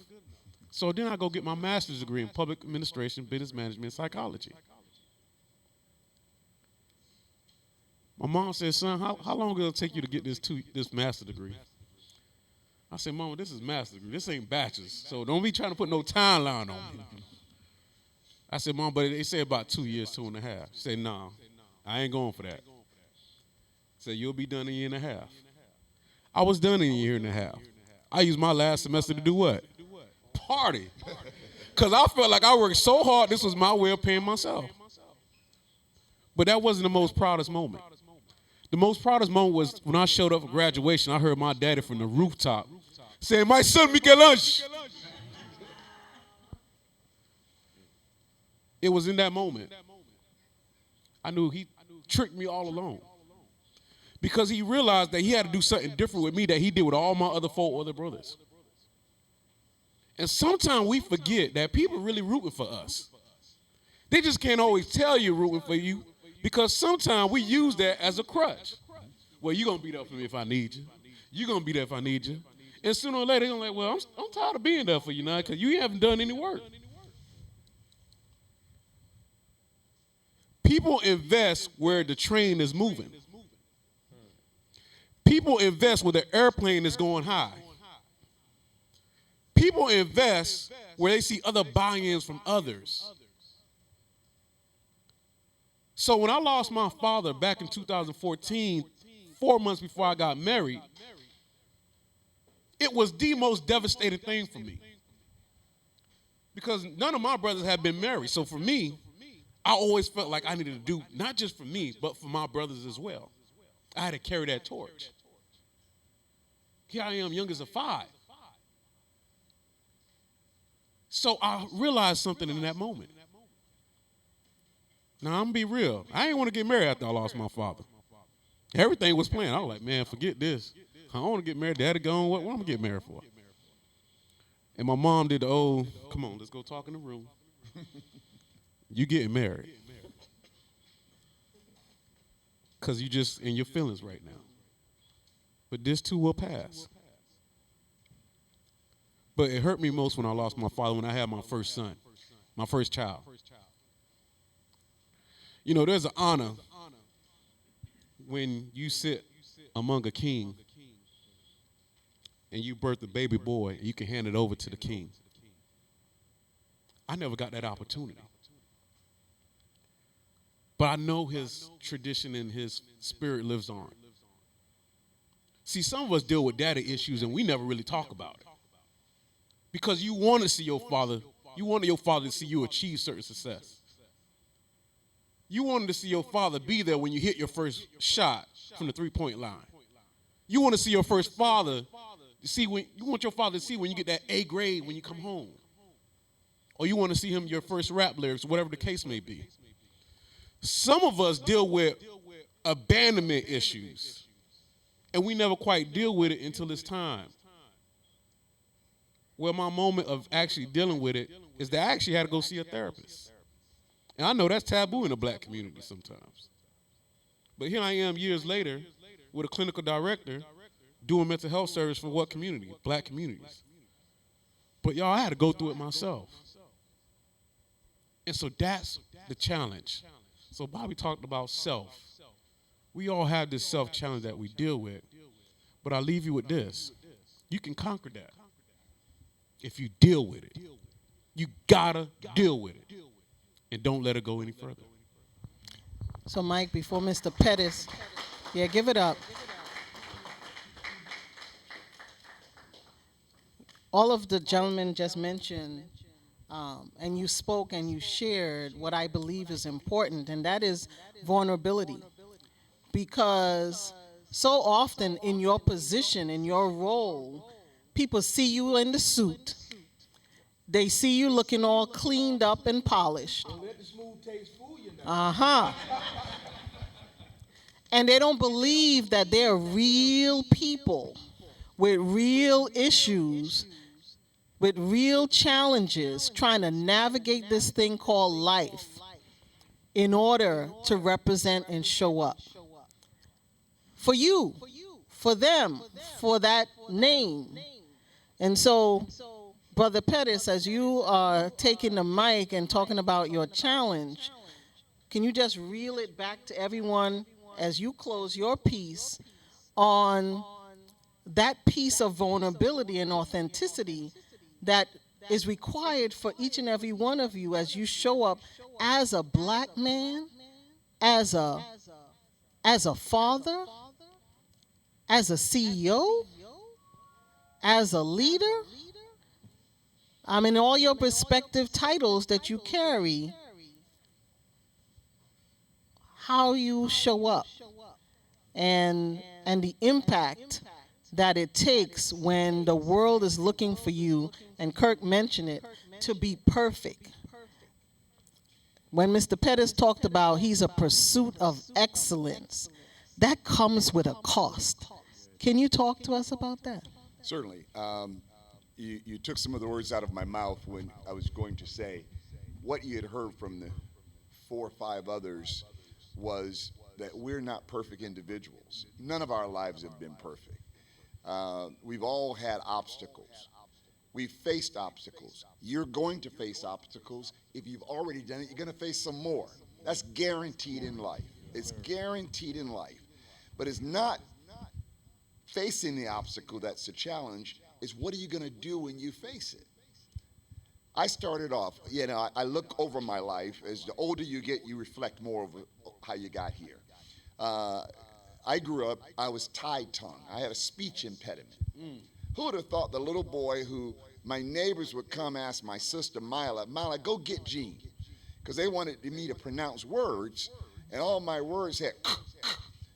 So then I go get my master's degree in public administration, business management, and psychology. My mom said, son, how long will it take you to get this master's degree? I said, Mama, this is master's degree. This ain't bachelor's. So don't be trying to put no timeline on me. I said, Mom, but they say about 2 years, 2.5. She said, no, I ain't going for that. I said, you'll be done in a year and a half. I was done in a year and a half. I used my last semester to do what? Party. Because I felt like I worked so hard, this was my way of paying myself. But that wasn't the most proudest moment. The most proudest moment was when I showed up for graduation, I heard my daddy from the rooftop saying, my son, Michelangelo. It was in that moment. I knew he tricked me all along. Because he realized that he had to do something different with me that he did with all my other 4 other brothers. And sometimes we forget that people really rooting for us. They just can't always tell you rooting for you because sometimes we use that as a crutch. Well, you're going to be there for me if I need you. You're going to be there if I need you. And sooner or later, they're going to be like, well, I'm tired of being there for you now because you haven't done any work. People invest where the train is moving. People invest where the airplane is going high. People invest where they see other buy-ins from others. So when I lost my father back in 2014, 4 months before I got married, it was the most devastating thing for me. Because none of my brothers had been married. So for me, I always felt like I needed to do, not just for me, but for my brothers as well. I had to carry that torch. Here I am, youngest of 5. So I realized something in that moment. Now, I'm going to be real. I didn't want to get married after I lost my father. Everything was planned. I was like, man, forget this. I don't want to get married. Daddy gone. What am I going to get married for? And my mom did the old, come on, let's go talk in the room. You getting married. Because you just in your feelings right now. But this too will pass. But it hurt me most when I lost my father, when I had my first son, my first child. You know, there's an honor when you sit among a king and you birth a baby boy and you can hand it over to the king. I never got that opportunity. But I know his tradition and his spirit lives on. See, some of us deal with daddy issues and we never really talk about it. Because you want to see your father, you wanted your father to see you achieve certain success. You wanted to see your father be there when you hit your first shot from the three-point line. You want to see your first father to see when you want your father to see when you get that A grade when you come home. Or you want to see him your first rap lyrics, whatever the case may be. Some of us deal with abandonment issues, and we never quite deal with it until it's time. Well, my moment of actually dealing with it is that I actually had to go see a therapist. And I know that's taboo in the black community sometimes. But here I am years later with a clinical director doing mental health service for what community? Black communities. But y'all, I had to go through it myself. And so that's the challenge. So Bobby talked about self. We all have this self-challenge that we deal with. But I'll leave you with this. You can conquer that if you deal with it. You gotta deal with it. And don't let it go any further. So, Mike, before Mr. Pettis, give it up. All of the gentlemen just mentioned, and you spoke and you shared what I believe is important, and that is vulnerability. Because so often in your position, in your role, people see you in the suit. They see you looking all cleaned up and polished. Don't let the smooth taste fool you now. And they don't believe that they're real people with real issues, with real challenges, trying to navigate this thing called life in order to represent and show up. For you, for them, for that name. And so, Brother Pettis, as you are taking the mic and talking about your challenge, can you just reel it back to everyone as you close your piece on that piece of vulnerability and authenticity that is required for each and every one of you as you show up as a black man, as a father, as a CEO, as a leader? I mean, all your respective titles that you carry, how you show up, and the impact that it takes when the world is looking for you, and Kirk mentioned it, to be perfect. When Mr. Pettis talked about he's a pursuit of excellence, that comes with a cost. Can you talk to us about that? Certainly. you took some of the words out of my mouth when I was going to say what you had heard from the 4 or 5 others was that we're not perfect individuals. None of our lives have been perfect. We've all had obstacles. We've faced obstacles. You're going to face obstacles. If you've already done it, you're going to face some more. That's guaranteed in life. It's guaranteed in life. But it's not facing the obstacle that's the challenge. It's what are you going to do when you face it? I started off, I look over my life. As the older you get, you reflect more of how you got here. I grew up, I was tie-tongue. I had a speech impediment. Who would have thought the little boy who my neighbors would come ask my sister Mila, go get Gene. Because they wanted me to pronounce words, and all my words had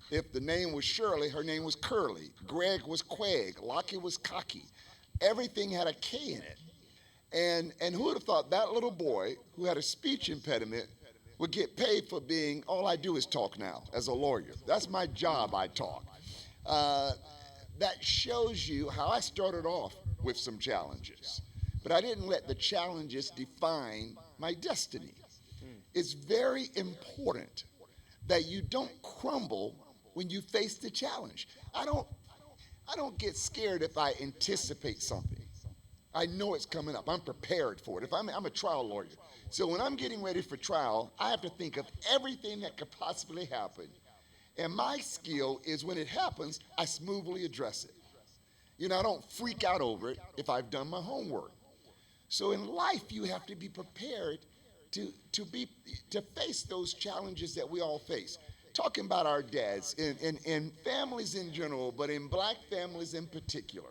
if the name was Shirley, her name was Curly. Greg was Quag. Lockie was Cocky. Everything had a K in it. And who would have thought that little boy who had a speech impediment would get paid for being, all I do is talk now as a lawyer. That's my job, I talk. That shows you how I started off with some challenges. But I didn't let the challenges define my destiny. It's very important that you don't crumble when you face the challenge. I don't get scared if I anticipate something. I know it's coming up. I'm prepared for it. I'm a trial lawyer. So when I'm getting ready for trial, I have to think of everything that could possibly happen. And my skill is when it happens, I smoothly address it. I don't freak out over it if I've done my homework. So in life, you have to be prepared to face those challenges that we all face. Talking about our dads and families in general, but in black families in particular.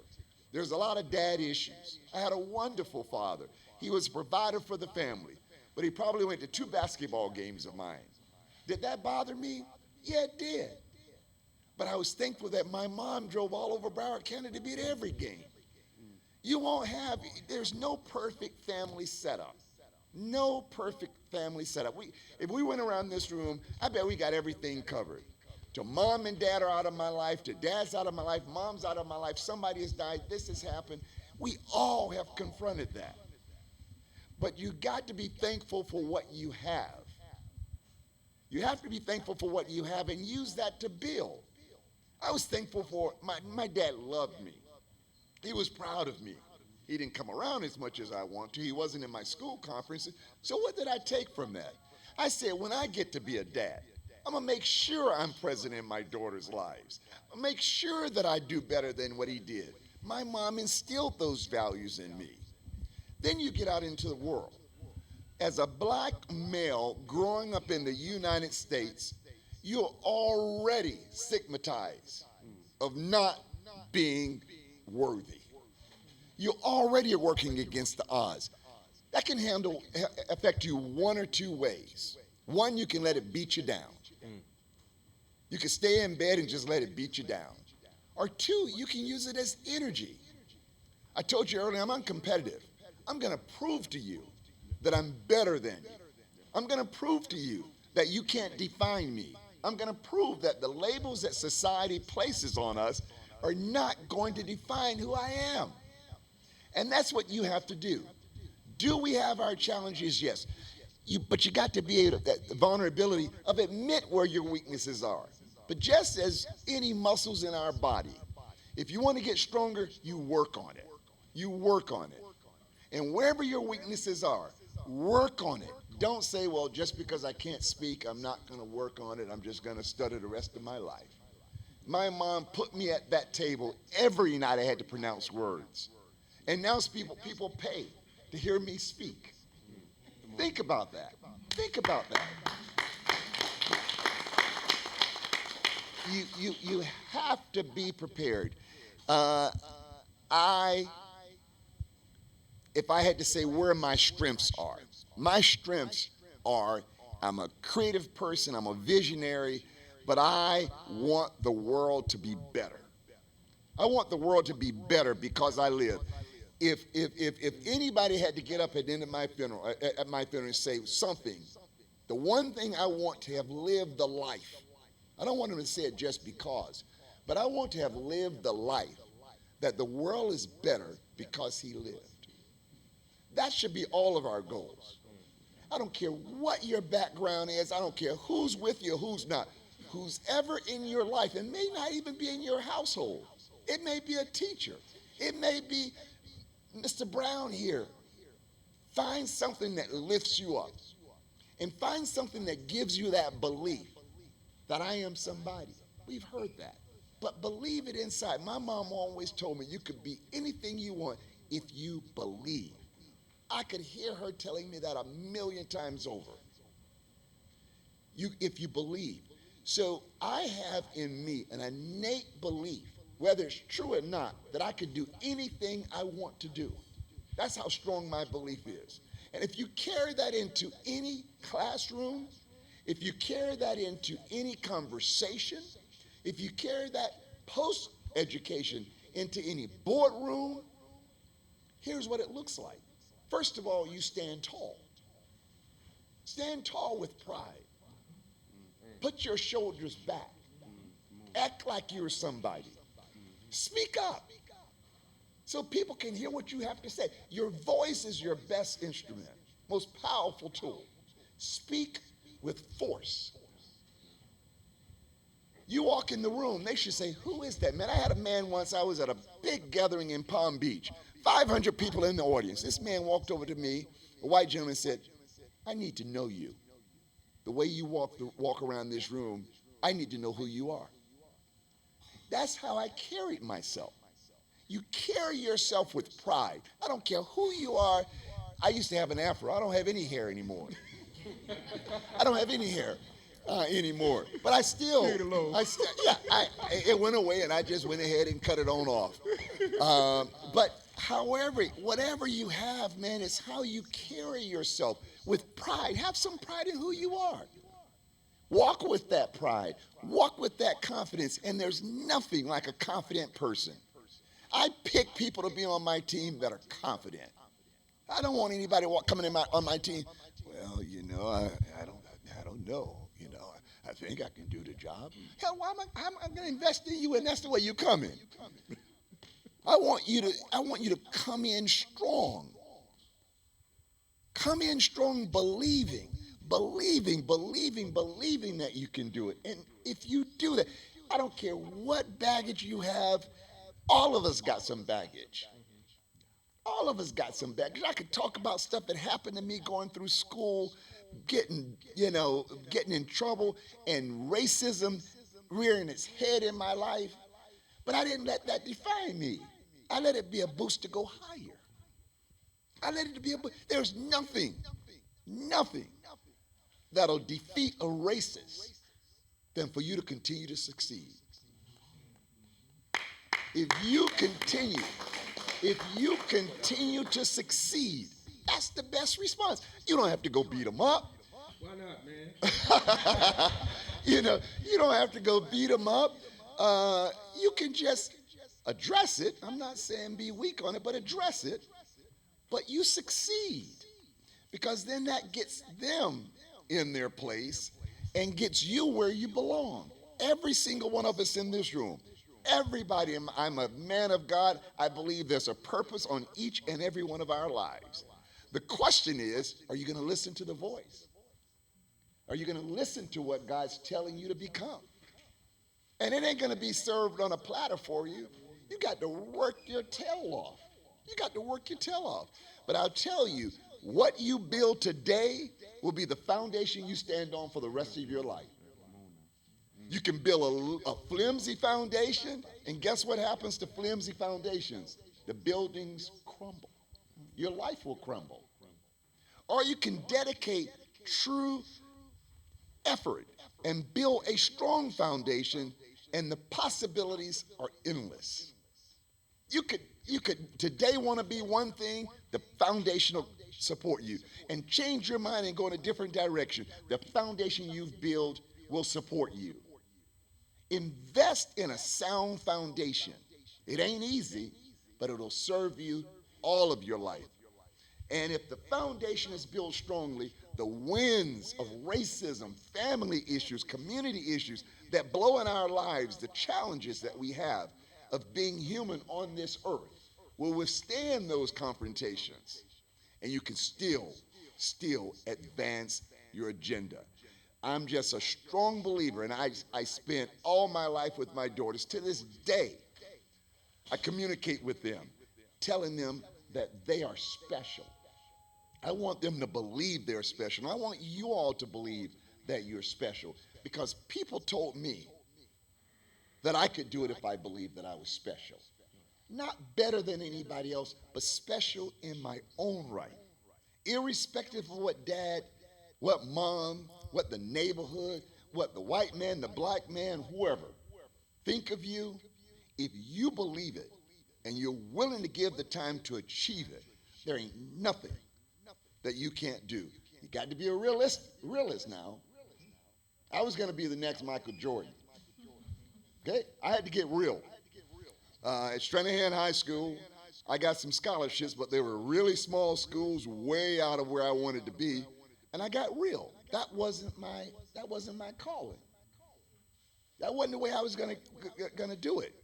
There's a lot of dad issues. I had a wonderful father. He was a provider for the family, but he probably went to 2 basketball games of mine. Did that bother me? Yeah, it did. But I was thankful that my mom drove all over Broward County to be at every game. There's no perfect family setup. No perfect family setup. If we went around this room, I bet we got everything covered. To mom and dad are out of my life, to dad's out of my life, mom's out of my life, somebody has died, this has happened. We all have confronted that. But you got to be thankful for what you have. You have to be thankful for what you have and use that to build. I was thankful for, my dad loved me. He was proud of me. He didn't come around as much as I want to. He wasn't in my school conferences. So what did I take from that? I said, when I get to be a dad, I'm going to make sure I'm present in my daughter's lives. I'll make sure that I do better than what he did. My mom instilled those values in me. Then you get out into the world. As a black male growing up in the United States, you're already stigmatized of not being worthy. You already are working against the odds. That can affect you one or two ways. One, you can let it beat you down. You can stay in bed and just let it beat you down. Or 2, you can use it as energy. I told you earlier, I'm uncompetitive. I'm going to prove to you that I'm better than you. I'm going to prove to you that you can't define me. I'm going to prove that the labels that society places on us are not going to define who I am. And that's what you have to do. Do we have our challenges? Yes. But you got to be able to, that vulnerability of admit where your weaknesses are. But just as any muscles in our body, if you want to get stronger, you work on it. You work on it. And wherever your weaknesses are, work on it. Don't say, well, just because I can't speak, I'm not going to work on it. I'm just going to stutter the rest of my life. My mom put me at that table every night. I had to pronounce words. And now people pay to hear me speak. Think about that. Think about that. You have to be prepared. If I had to say where my strengths are I'm a creative person, I'm a visionary, but I want the world to be better. I want the world to be better because I live. If anybody had to get up at the end of my funeral, at my funeral and say something, the one thing I want to have lived the life. I don't want them to say it just because, but I want to have lived the life that the world is better because he lived. That should be all of our goals. I don't care what your background is. I don't care who's with you, who's not. Who's ever in your life, and may not even be in your household. It may be a teacher. It may be Mr. Brown here. Find something that lifts you up. And find something that gives you that belief that I am somebody. We've heard that. But believe it inside. My mom always told me you could be anything you want if you believe. I could hear her telling me that 1,000,000 times over. If you believe. So I have in me an innate belief, whether it's true or not, that I could do anything I want to do. That's how strong my belief is. And if you carry that into any classroom, if you carry that into any conversation, if you carry that post-education into any boardroom, here's what it looks like. First of all, you stand tall. Stand tall with pride. Put your shoulders back. Act like you're somebody. Speak up so people can hear what you have to say. Your voice is your best instrument, most powerful tool. Speak with force. You walk in the room, they should say, who is that man? I had a man once, I was at a big gathering in Palm Beach, 500 people in the audience. This man walked over to me, a white gentleman, said, I need to know you. The way you walk around this room, I need to know who you are. That's how I carried myself. You carry yourself with pride. I don't care who you are. I used to have an afro. I don't have any hair anymore. I don't have any hair anymore. But it went away and I just went ahead and cut it on off. But however, whatever you have, man, it's how you carry yourself with pride. Have some pride in who you are. Walk with that pride. Walk with that confidence. And there's nothing like a confident person. I pick people to be on my team that are confident. I don't want anybody coming on my team. Well, I don't know. I think I can do the job. Hell, why am I going to invest in you? And that's the way you come in. I want you to come in strong. Come in strong, believing that you can do it. And if you do that, I don't care what baggage you have, all of us got some baggage. All of us got some baggage. I could talk about stuff that happened to me going through school, getting in trouble, and racism rearing its head in my life. But I didn't let that define me. I let it be a boost to go higher. I let it be a boost. There's nothing that'll defeat a racist than for you to continue to succeed. If you continue to succeed, that's the best response. You don't have to go beat them up. Why not, man? You don't have to go beat them up. You can just address it. I'm not saying be weak on it, but address it. But you succeed because then that gets them in their place and gets you where you belong. Every single one of us in this room. Everybody, I'm a man of God. I believe there's a purpose on each and every one of our lives. The question is, are you going to listen to the voice? Are you going to listen to what God's telling you to become? And it ain't going to be served on a platter for you. You got to work your tail off. But I'll tell you, what you build today will be the foundation you stand on for the rest of your life. You can build a flimsy foundation, and guess what happens to flimsy foundations? The buildings crumble. Your life will crumble. Or you can dedicate true effort and build a strong foundation, and the possibilities are endless. You could today want to be one thing, the foundation will support you, and change your mind and go in a different direction. The foundation you've built will support you. Invest in a sound foundation. It ain't easy, but it'll serve you all of your life. And if the foundation is built strongly, the winds of racism, family issues, community issues that blow in our lives, the challenges that we have, of being human on this earth will withstand those confrontations, and you can still advance your agenda. I'm just a strong believer, and I spent all my life with my daughters. To this day, I communicate with them, telling them that they are special. I want them to believe they're special. And I want you all to believe that you're special, because people told me that I could do it if I believed that I was special. Not better than anybody else, but special in my own right. Irrespective of what dad, what mom, what the neighborhood, what the white man, the black man, whoever think of you, if you believe it and you're willing to give the time to achieve it, there ain't nothing that you can't do. You got to be a realist now. I was going to be the next Michael Jordan. Okay? I had to get real. At Stranahan High School, I got some scholarships, but they were really small schools, way out of where I wanted to be, and I got real. That wasn't my calling. That wasn't the way I was gonna do it.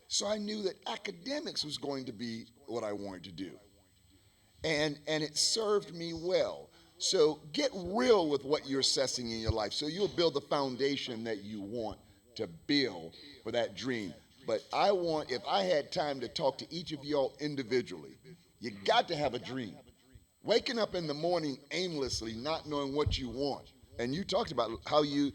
So I knew that academics was going to be what I wanted to do, and it served me well. So get real with what you're assessing in your life, so you'll build the foundation that you want to build for that dream. But if I had time to talk to each of y'all individually, you got to have a dream. Waking up in the morning aimlessly, not knowing what you want. And you talked about how you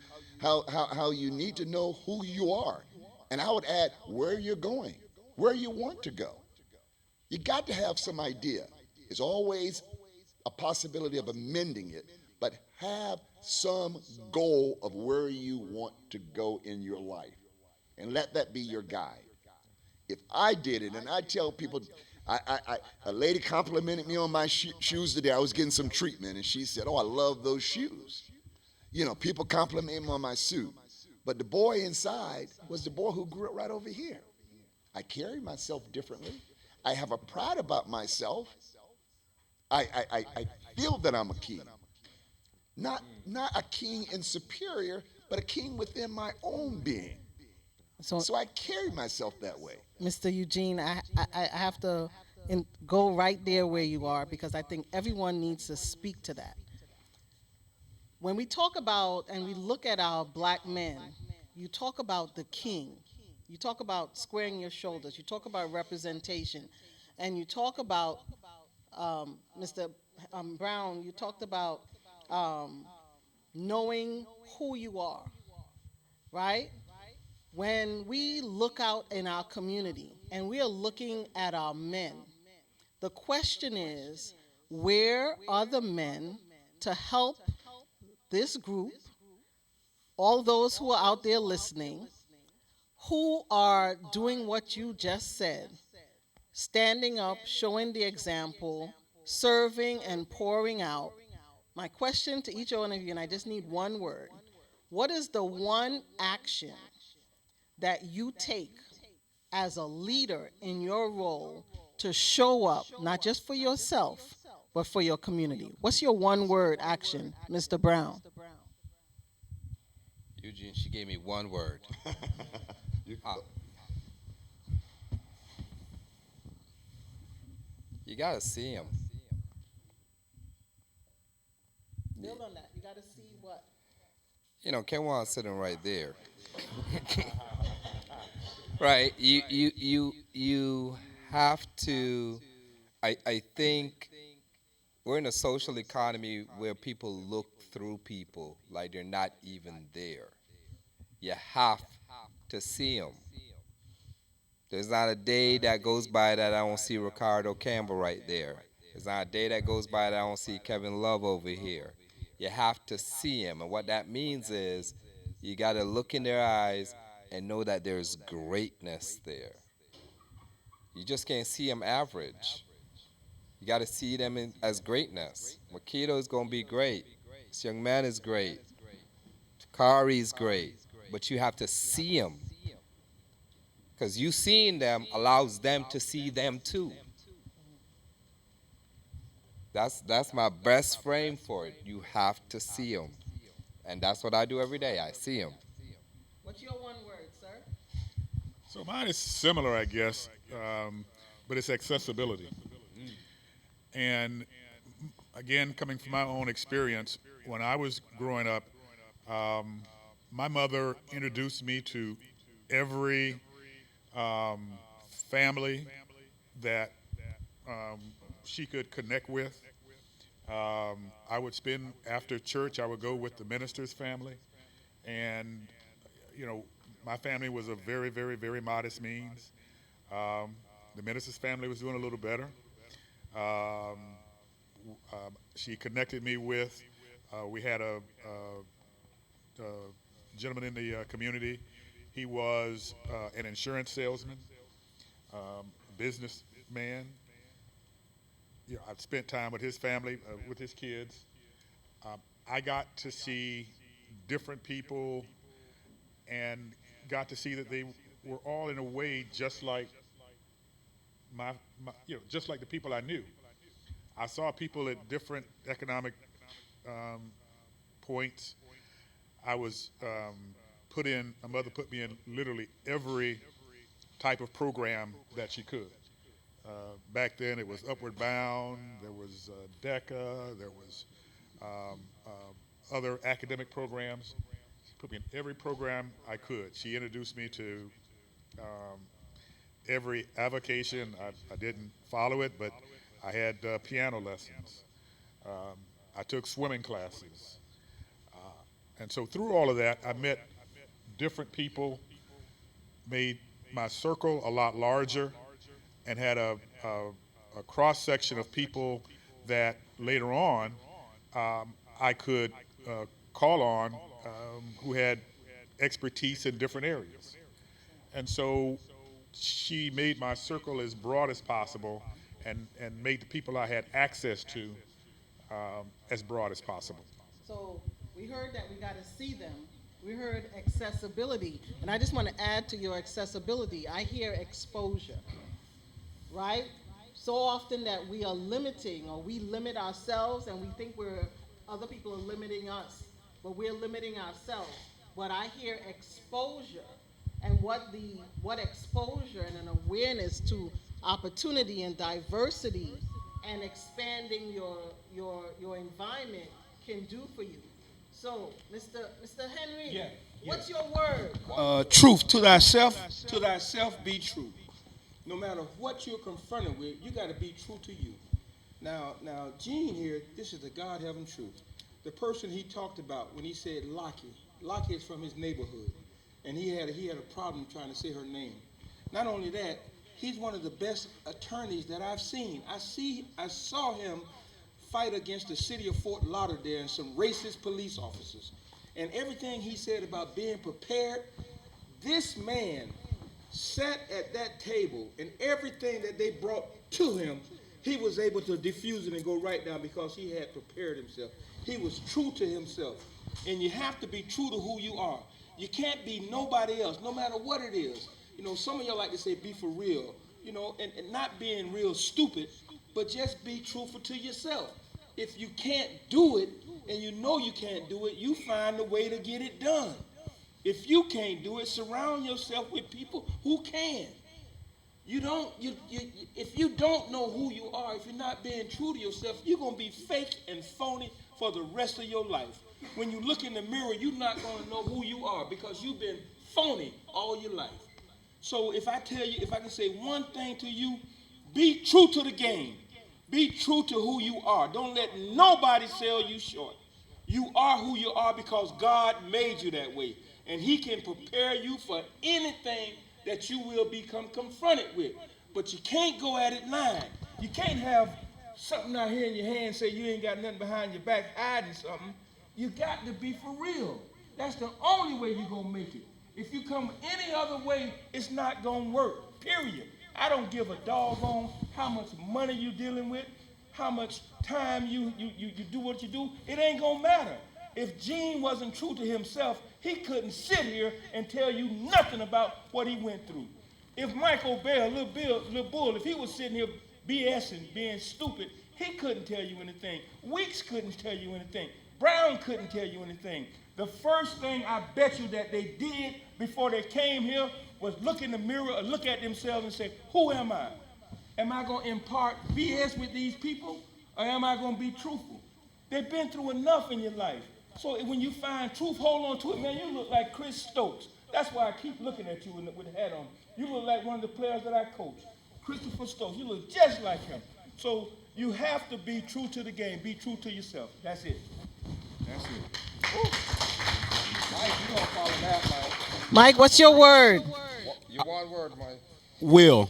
need to know who you are. And I would add where you're going, where you want to go. You got to have some idea. There's always a possibility of amending it, but have some goal of where you want to go in your life. And let that be your guide. If I did it, and I tell people, a lady complimented me on my shoes today. I was getting some treatment, and she said, "Oh, I love those shoes." You know, people compliment me on my suit. But the boy inside was the boy who grew up right over here. I carry myself differently. I have a pride about myself. I feel that I'm a king. Not a king in superior, but a king within my own being. So I carry myself that way. Mr. Eugene, I have to go right there where you are, because I think everyone needs to speak to that. When we talk about and we look at our black men, you talk about the king. You talk about squaring your shoulders. You talk about representation. And you talk about, Mr. Brown, you talked about knowing who you are, right? When we look out in our community and we are looking at our men, the question is, where are the men to help this group, all those who are out there listening, who are doing what you just said, standing up, showing the example, serving and pouring out? My question to each one of you, and I just need one word: what is the one action that you take as a leader in your role to show up, not just for yourself, but for your community? What's your one word action, Mr. Brown? Eugene, she gave me one word. You gotta see him. Build on that. You got to see what? You know, Kenwan's sitting right there. Right. You have to. I think we're in a social economy where people look through people like they're not even there. You have to see them. There's not a day that goes by that I don't see Ricardo Campbell right there. There's not a day that goes by that I don't see Kevin Love over here. You have to see him. And what that means is you got to look in their eyes and know that there's greatness there. You just can't see them average. You got to see them as greatness. Makito is going to be great. This young man is great. Takari is great. But you have to see them. Because you seeing them allows them to see them too. That's my best frame for it. You have to see them. And that's what I do every day. I see them. What's your one word, sir? So mine is similar, I guess, but it's accessibility. And again, coming from my own experience, when I was growing up, my mother introduced me to every family that she could connect with. I would spend after church. I would go with the minister's family, and my family was of very, very, very modest means. The minister's family was doing a little better. She connected me with. We had a gentleman in the community. He was an insurance salesman, businessman. I spent time with his family, with his kids. I got to see different people and got to see that they were all in a way just like just like the people I knew. I saw people at different economic points. I was my mother put me in literally every type of program that she could. Back then it was Upward Bound, there was DECA, there was other academic programs. She put me in every program I could. She introduced me to every avocation. I didn't follow it, but I had piano lessons. I took swimming classes. And so through all of that, I met different people, made my circle a lot larger, and had a cross-section of people that later on I could call on who had expertise in different areas. And so she made my circle as broad as possible and made the people I had access to as broad as possible. So we heard that we got to see them. We heard accessibility. And I just want to add to your accessibility, I hear exposure, right? So often that we are limiting or we limit ourselves and we think other people are limiting us, but we're limiting ourselves. But I hear exposure and what exposure and an awareness to opportunity and diversity and expanding your environment can do for you. So, Mr. Henry, what's your word? Truth to thyself be true. No matter what you're confronted with, you got to be true to you. Now, Gene here, this is the God heaven truth. The person he talked about when he said Lockie is from his neighborhood, and he had a problem trying to say her name. Not only that, he's one of the best attorneys that I've seen. I saw him fight against the city of Fort Lauderdale and some racist police officers. And everything he said about being prepared, this man sat at that table and everything that they brought to him, he was able to diffuse it and go right down because he had prepared himself. He was true to himself. And you have to be true to who you are. You can't be nobody else, no matter what it is. Some of y'all like to say be for real, and not being real stupid, but just be truthful to yourself. If you can't do it, and you know you can't do it, you find a way to get it done. If you can't do it, surround yourself with people who can. If you don't know who you are, if you're not being true to yourself, you're going to be fake and phony for the rest of your life. When you look in the mirror, you're not going to know who you are because you've been phony all your life. So if I can say one thing to you, be true to the game. Be true to who you are. Don't let nobody sell you short. You are who you are because God made you that way. And he can prepare you for anything that you will become confronted with. But you can't go at it lying. You can't have something out here in your hand and say you ain't got nothing behind your back hiding something. You got to be for real. That's the only way you're going to make it. If you come any other way, it's not going to work, period. I don't give a doggone how much money you're dealing with, how much time you do what you do. It ain't going to matter. If Gene wasn't true to himself, he couldn't sit here and tell you nothing about what he went through. If Michael Bell, Lil Bull, if he was sitting here BSing, being stupid, he couldn't tell you anything. Weeks couldn't tell you anything. Brown couldn't tell you anything. The first thing I bet you that they did before they came here was look in the mirror or look at themselves and say, who am I? Am I going to impart BS with these people, or am I going to be truthful? They've been through enough in your life. So when you find truth, hold on to it. Man, you look like Chris Stokes. That's why I keep looking at you with the hat on. You look like one of the players that I coach, Christopher Stokes. You look just like him. So you have to be true to the game. Be true to yourself. That's it. That's it. Mike, you don't follow that, Mike. Mike, what's your word? Your one word, Mike. Will.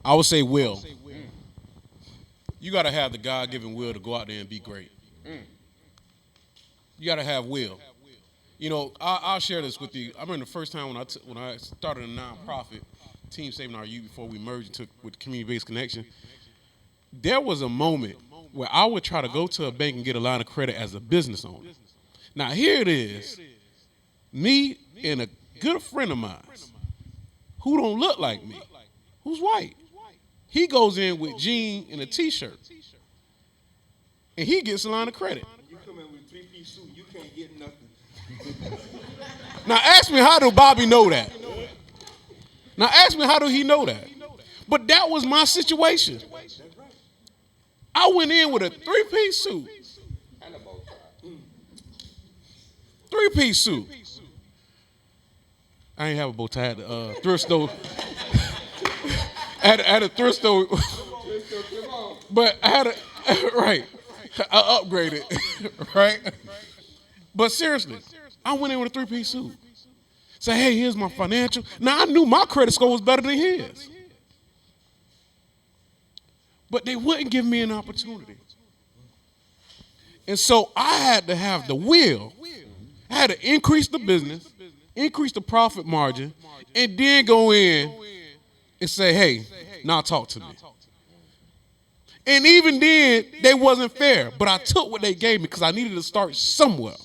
I would say will. You got to have the God-given will to go out there and be great. You got to have will. You know, I'll share this with you. I remember the first time when I started a nonprofit, Team Saving Our Youth, before we merged with Community-Based Connection. There was a moment where I would try to go to a bank and get a line of credit as a business owner. Now here it is, me and a good friend of mine who don't look like me, who's white. He goes in with jeans and a T-shirt, and he gets a line of credit. You come in with a three-piece suit, you can't get nothing. Now ask me, how do Bobby know that? Now ask me, how do he know that? But that was my situation. I went in with a three-piece suit. And a bow tie. Three-piece suit. I ain't have a bow tie at the thrift store. at a thrift store. But I had a, right. I upgraded, right? But seriously, I went in with a three-piece suit. Say, hey, here's my financial. Now, I knew my credit score was better than his. But they wouldn't give me an opportunity. And so I had to have the will. I had to increase the business, increase the profit margin, and then go in and say, hey, now talk to me. And even then, they wasn't fair. But I took what they gave me because I needed to start somewhere.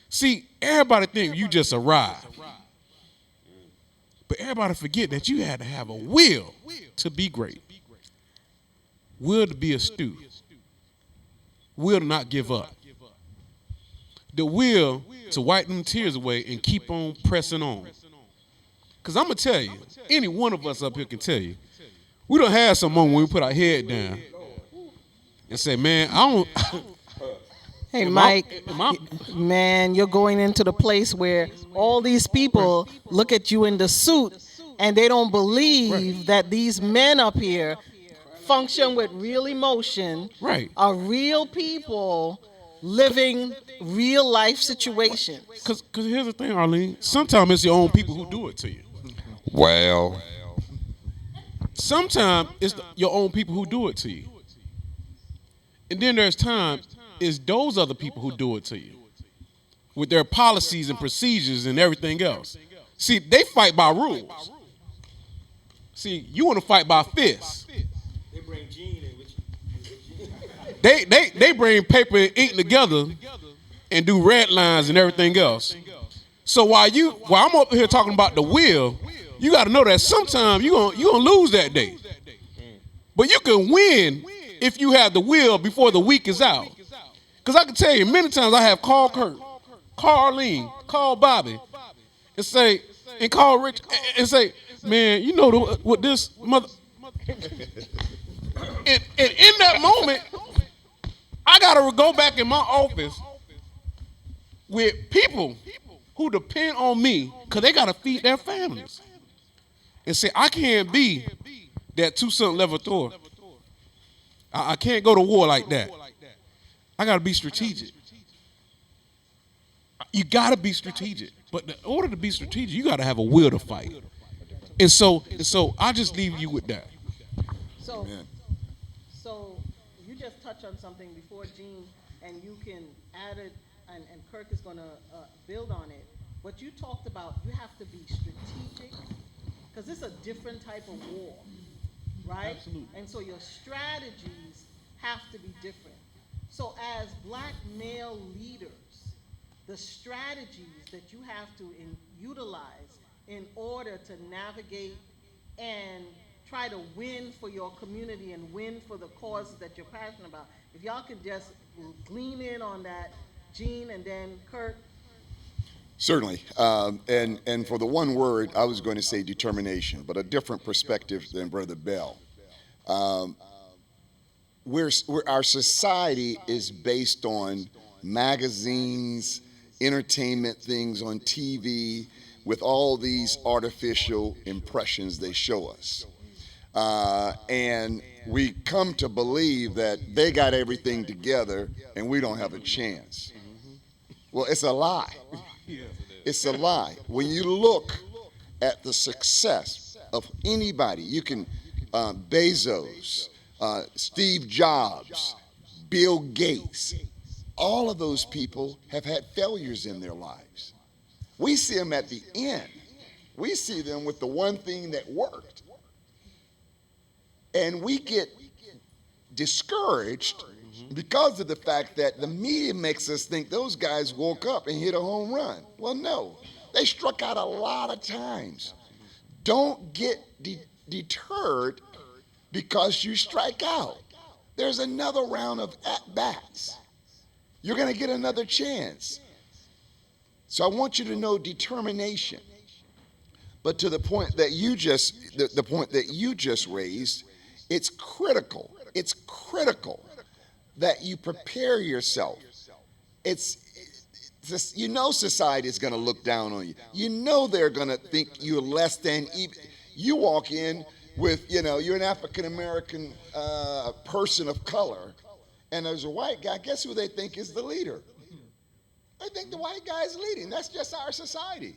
See, everybody think you just arrived. But everybody forget that you had to have a will to be great. Will to be astute. Will to not give up. The will to wipe them tears away and keep on pressing on. Because I'm going to tell you, any one of us up here can tell you, we don't have some moment when we put our head down and say, man, I don't... Hey, Mike, man, you're going into the place where all these people look at you in the suit and they don't believe that these men up here function with real emotion, are real people living real life situations. Because here's the thing, Arlene. Sometimes it's your own people who do it to you. Well. Sometimes it's your own people who do it to you. And then there's times it's those other people who do it to you with their policies and procedures and everything else. See, they fight by rules. See, you want to fight by fists. They bring Gene in with you. They bring paper and ink together and do red lines and everything else. So while I'm up here talking about the will, you got to know that sometimes you're gonna lose that day. But you can win if you have the will before the week is out. Because I can tell you, many times I have called Kurt, call Arlene, call Bobby, and call Rich, and say, man, you know what this mother... And in that moment, I got to go back in my office with people who depend on me because they got to feed their families. And say, I can't be that two-something level thrower. I can't go to war like that. I got to be strategic. You got to be strategic. But in order to be strategic, you got to have a will to fight. And so I just leave you with that. So you just touched on something before, Gene, and you can add it, and Kirk is going to build on it. What you talked about, you have to be strategic, because it's a different type of war, right? Absolutely. And so your strategies have to be different. So as black male leaders, the strategies that you have to utilize in order to navigate and try to win for your community and win for the causes that you're passionate about If y'all could just lean in on that, Gene and then Kurt. Certainly. And for the one word, I was going to say determination, but a different perspective than Brother Bell. Our society is based on magazines, entertainment things on TV, with all these artificial impressions they show us. And we come to believe that they got everything together and we don't have a chance. Well, it's a lie. It's a lie. When you look at the success of anybody, you can, Bezos, Steve Jobs, Bill Gates, all of those people have had failures in their lives. We see them at the end. We see them with the one thing that worked. And we get discouraged because of the fact that the media makes us think those guys woke up and hit a home run. Well, no, they struck out a lot of times. Don't get deterred because you strike out. There's another round of at-bats. You're going to get another chance. So I want you to know determination. But to the point that you just, the point that you just raised, it's critical. It's critical that you prepare yourself. It's you know society is going to look down on you. You know they're going to think you're less than even. You walk in with, you're an African-American person of color, and there's a white guy. Guess who they think is the leader? They think the white guy is leading. That's just our society.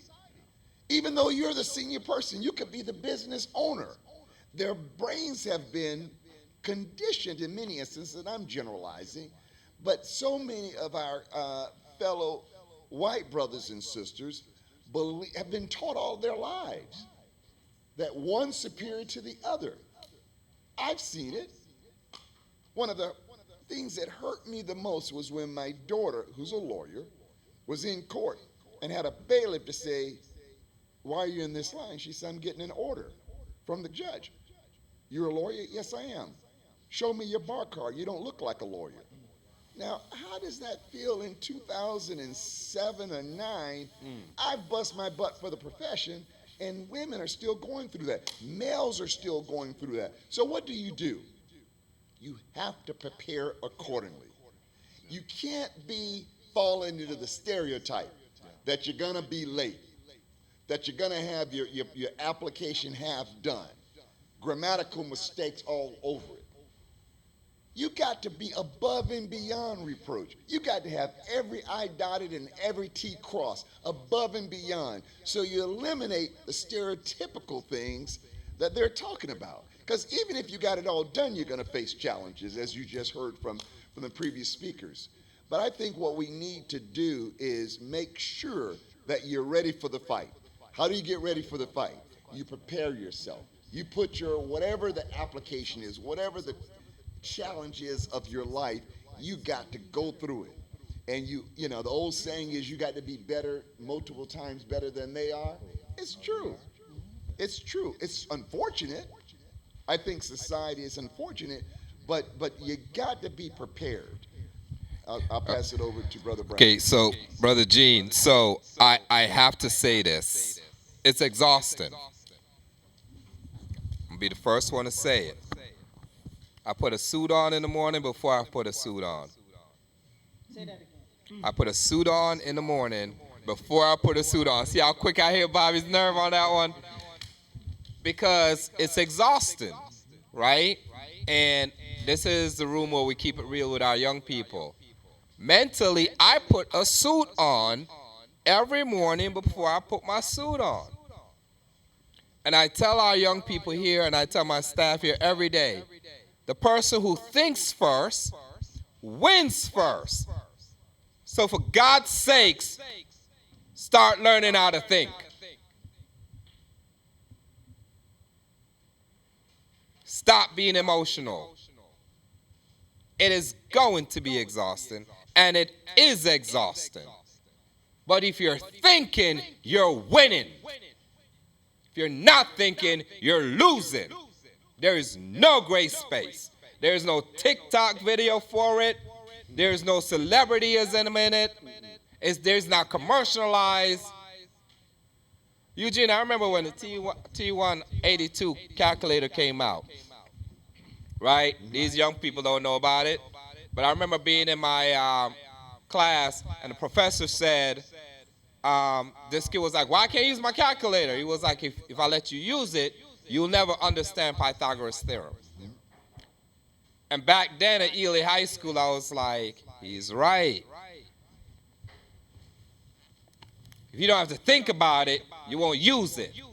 Even though you're the senior person, you could be the business owner. Their brains have been conditioned in many instances, and I'm generalizing, but so many of our fellow white brothers and sisters have been taught all their lives that one's superior to the other. I've seen it. One of the things that hurt me the most was when my daughter, who's a lawyer, was in court and had a bailiff to say, "Why are you in this line?" She said, "I'm getting an order from the judge." "You're a lawyer?" "Yes, I am." "Show me your bar card. You don't look like a lawyer." Now, how does that feel in 2007 or 9? I bust my butt for the profession, and women are still going through that. Males are still going through that. So what do? You have to prepare accordingly. You can't fall into the stereotype that you're going to be late, that you're going to have your application half done, grammatical mistakes all over it. You got to be above and beyond reproach. You got to have every I dotted and every T crossed, above and beyond, so you eliminate the stereotypical things that they're talking about. Because even if you got it all done, you're going to face challenges, as you just heard from the previous speakers. But I think what we need to do is make sure that you're ready for the fight. How do you get ready for the fight? You prepare yourself. You put whatever the application is, whatever the challenge is of your life, you got to go through it. And the old saying is you got to be better, multiple times better than they are. It's true. It's true. It's unfortunate. I think society is unfortunate, but you got to be prepared. I'll pass it over to Brother Brown. Okay, so Brother Gene, so I have to say this. It's exhausting. I'll be the first one to say it. I put a suit on in the morning before I put a suit on. Say that again. I put a suit on in the morning before I put a suit on. See how quick I hear Bobby's nerve on that one? Because it's exhausting, right? And this is the room where we keep it real with our young people. Mentally, I put a suit on every morning before I put my suit on. And I tell our young people here, and I tell my staff here every day, the person who thinks first wins first. So for God's sakes, start learning how to think. Stop being emotional. It is going to be exhausting, and it is exhausting. But if you're thinking, you're winning. If you're not thinking, you're losing. There is no gray space. There's no TikTok video for it. There's no celebrityism in it. There's not commercialized. Eugene, I remember when the T182 calculator came out, right? These young people don't know about it. But I remember being in my class, and the professor said, this kid was like, why can't I use my calculator? He was like, if I let you use it, you'll never understand Pythagoras' theorem. And back then at Ely High School, I was like, he's right. If you don't have to think about it, you won't use it. If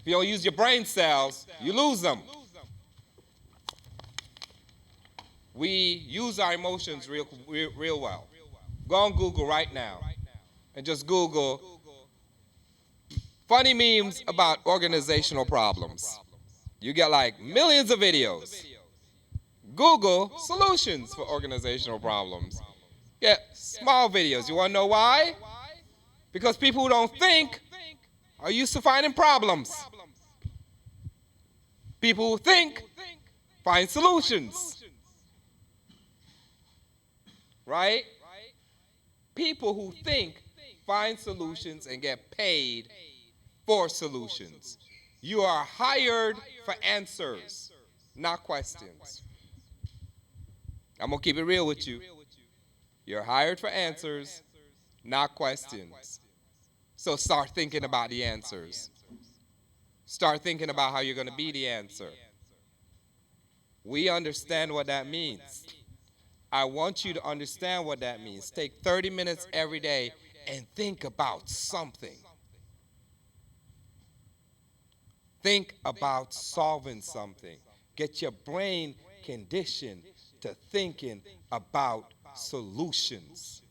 you don't use your brain cells, you lose them. We use our emotions real well. Go on Google right now and just Google funny memes about organizational problems. You get like millions of videos. Google solutions for organizational problems. Get small videos. You want to know why? Because people who don't think are used to finding problems. People who think find solutions. Right? People who think find solutions and get paid for solutions. You are hired for answers, not questions. I'm going to keep it real with you. You're hired for answers, not questions. So start thinking about the answers. Start thinking about how you're going to be the answer. We understand what that means. I want you to understand what that means. Take 30 minutes every day and think about something. Think about solving something. Get your brain conditioned to thinking about solutions.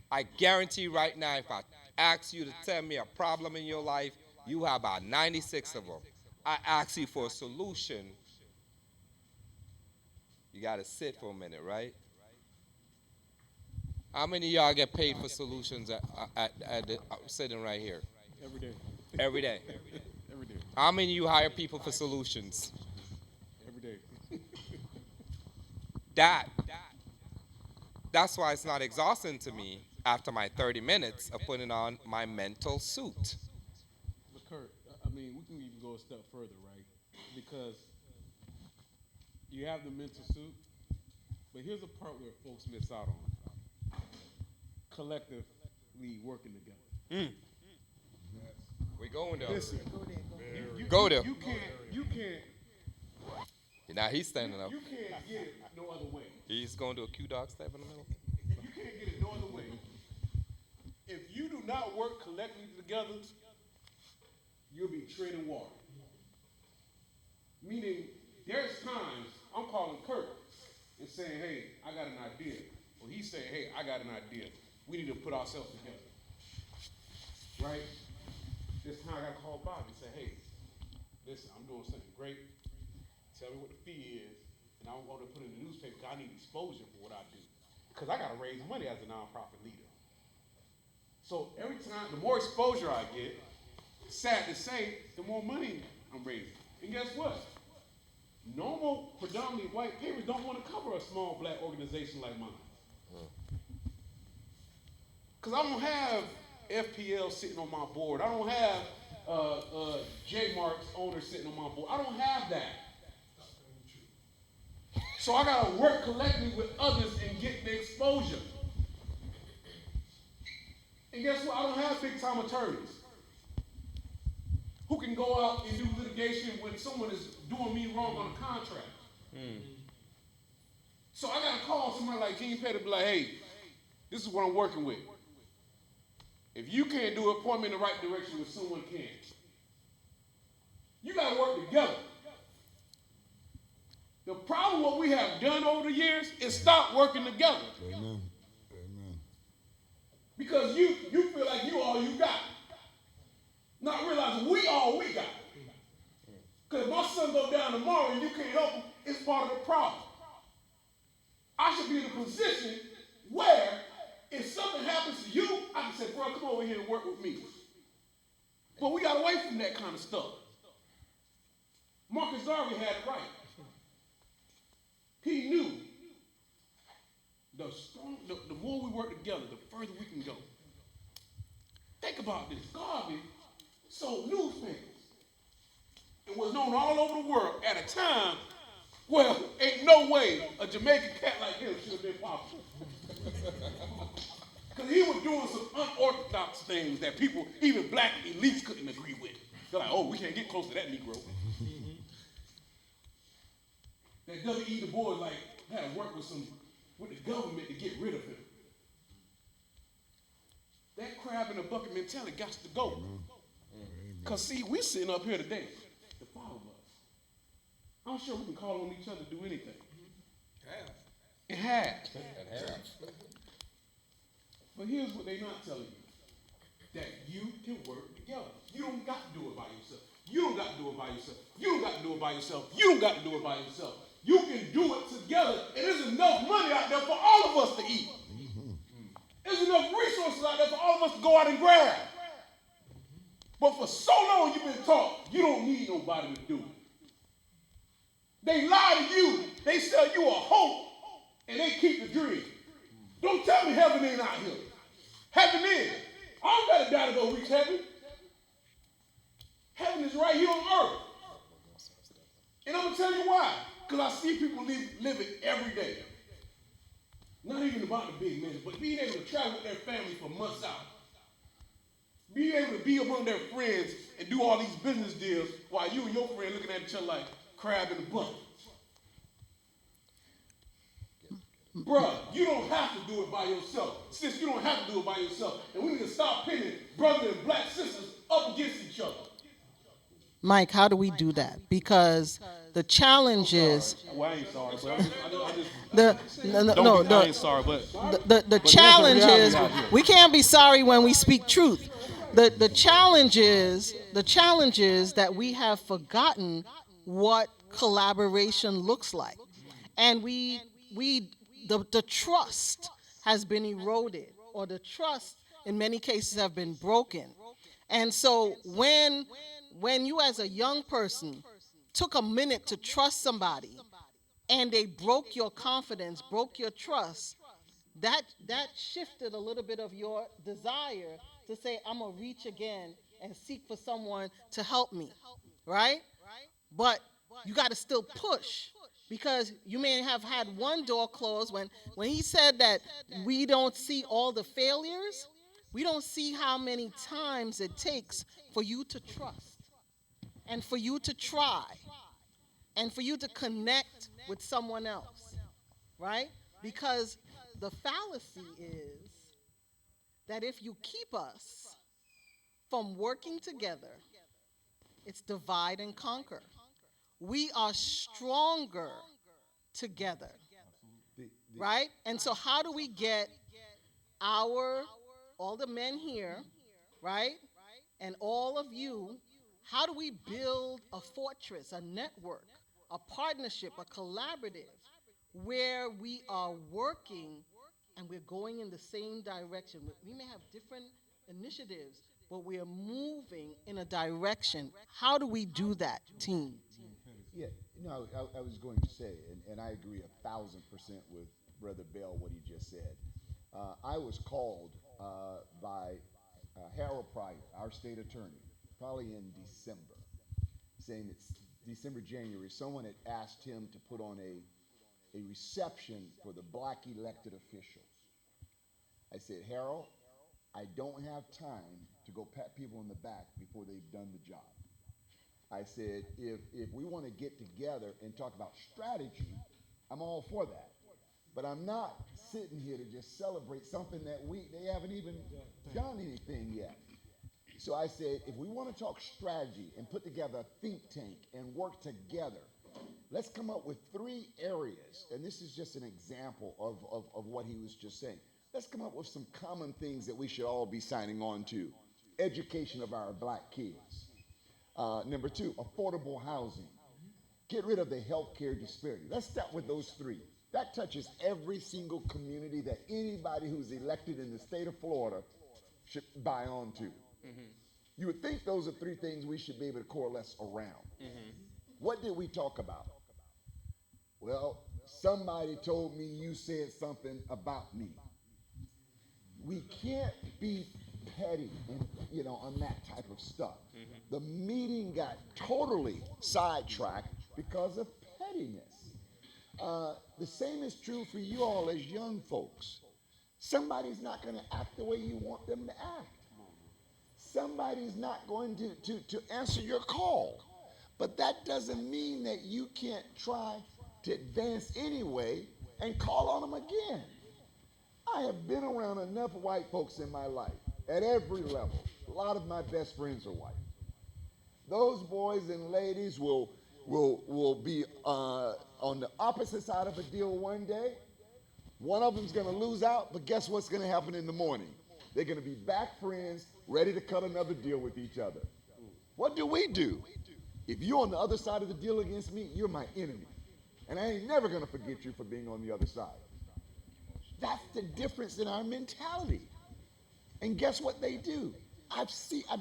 I guarantee right now, if I ask you to tell me a problem in your life, you have about 96 of them. I ask you for a solution, you got to sit for a minute, right? How many of y'all get paid for solutions sitting right here? Every day. Every day. Every day. How many of you hire people for solutions? Every day. That's why it's not exhausting to me after my 30 minutes of putting on my mental suit. But Kurt, I mean, we can even go a step further, right? Because you have the mental suit, but here's a part where folks miss out on. Collectively working together. We going there. Listen, Go there. You can't Now he's standing up. You can't get it no other way. He's going to do a Q-Dog step in the middle. You can't get it no other way. If you do not work collectively together, you'll be treading water. Meaning, there's times I'm calling Kurt and saying, hey, I got an idea. Or he's saying, hey, I got an idea. We need to put ourselves together. Right? This time I got to call Bobby and say, hey, listen, I'm doing something great. Tell me what the fee is, and I want to put it in the newspaper because I need exposure for what I do. Because I got to raise money as a nonprofit leader. So every time, the more exposure I get, sad to say, the more money I'm raising. And guess what? Normal, predominantly white papers don't want to cover a small black organization like mine. Because I don't have FPL sitting on my board. I don't have J-Mark's owner sitting on my board. I don't have that. So I got to work collectively with others and get the exposure. And guess what? I don't have big-time attorneys who can go out and do litigation when someone is doing me wrong on a contract. So I got to call somebody like Gene Petty and be like, hey, this is what I'm working with. If you can't do it, point me in the right direction when someone can. You got to work together. The problem what we have done over the years is stop working together. Amen. Amen. Because you feel like you all you got. Not realizing we all we got. Because if my son go down tomorrow and you can't help him, it's part of the problem. I should be in a position where if something happens to you, I can say, bro, come over here and work with me. But we got away from that kind of stuff. Marcus Garvey had it right. He knew the more we work together, the further we can go. Think about this. Garvey sold newspapers. It was known all over the world at a time where ain't no way a Jamaican cat like him should have been popular. Because he was doing some unorthodox things that people, even black elites, couldn't agree with. They're like, oh, we can't get close to that Negro. That W.E. Du Bois had to work with the government to get rid of him. That crab in the bucket mentality got to go. Because see, we're sitting up here today, the five of us. I'm sure we can call on each other to do anything. It has. But here's what they're not telling you. That you can work together. You don't got to do it by yourself. You don't got to do it by yourself. You don't got to do it by yourself. You don't got to do it by yourself. You can do it together, and there's enough money out there for all of us to eat. There's enough resources out there for all of us to go out and grab. But for so long you've been taught you don't need nobody to do it. They lie to you. They sell you a hope, and they keep the dream. Don't tell me heaven ain't out here. Heaven is. I don't got to die to go reach heaven. Heaven is right here on earth. And I'm going to tell you why. Because I see people live it every day. Not even about the big men, but being able to travel with their family for months out. Being able to be among their friends and do all these business deals while you and your friend looking at each other like crab in a bucket. Bruh, you don't have to do it by yourself. Sis, you don't have to do it by yourself. And we need to stop pitting brothers and black sisters up against each other. Mike, how do we do that? Because the challenge is Well, I ain't sorry, but I ain't sorry, but the challenge is we can't be sorry when we speak truth. The challenge is that we have forgotten what collaboration looks like, and the trust has been eroded, or the trust in many cases have been broken. And so when you as a young person took a minute to trust somebody and they broke your confidence, broke your trust, that shifted a little bit of your desire to say, I'm going to reach again and seek for someone to help me, right? But you got to still push, because you may have had one door closed. When he said that we don't see all the failures, we don't see how many times it takes for you to trust and for you to try and for you to connect with someone else, right? Because the fallacy is that if you keep us from working together, it's divide and conquer. We are stronger together, right? And so how do we get all the men here, right, and all of you, how do we build a fortress, a network, a partnership, a collaborative, where we are working and we're going in the same direction? We may have different initiatives, but we are moving in a direction. How do we do that, team? Yeah, I was going to say, and I agree 1,000% with Brother Bell, what he just said. I was called by Harold Pryor, our state attorney, probably in December, saying it's December, January. Someone had asked him to put on a reception for the black elected officials. I said, Harold, I don't have time to go pat people on the back before they've done the job. I said, if we want to get together and talk about strategy, I'm all for that. But I'm not sitting here to just celebrate something that they haven't even done anything yet. So I said, if we want to talk strategy and put together a think tank and work together, let's come up with 3 areas. And this is just an example of what he was just saying. Let's come up with some common things that we should all be signing on to. Education of our black kids. Number 2, affordable housing. Get rid of the healthcare disparity. Let's start with those 3. That touches every single community that anybody who's elected in the state of Florida should buy on to. Mm-hmm. You would think those are 3 things we should be able to coalesce around. Mm-hmm. What did we talk about? Well, somebody told me you said something about me. We can't be petty and on that type of stuff. The meeting got totally sidetracked because of pettiness. The same is true for you all as young folks. Somebody's not going to act the way you want them to act. Somebody's not going to answer your call. But that doesn't mean that you can't try to advance anyway and call on them again. I have been around enough white folks in my life at every level. A lot of my best friends are white. Those boys and ladies will be on the opposite side of a deal one day. One of them's going to lose out, but guess what's going to happen in the morning? They're going to be back friends, ready to cut another deal with each other. What do? If you're on the other side of the deal against me, you're my enemy. And I ain't never going to forget you for being on the other side. That's the difference in our mentality. And guess what they do? I've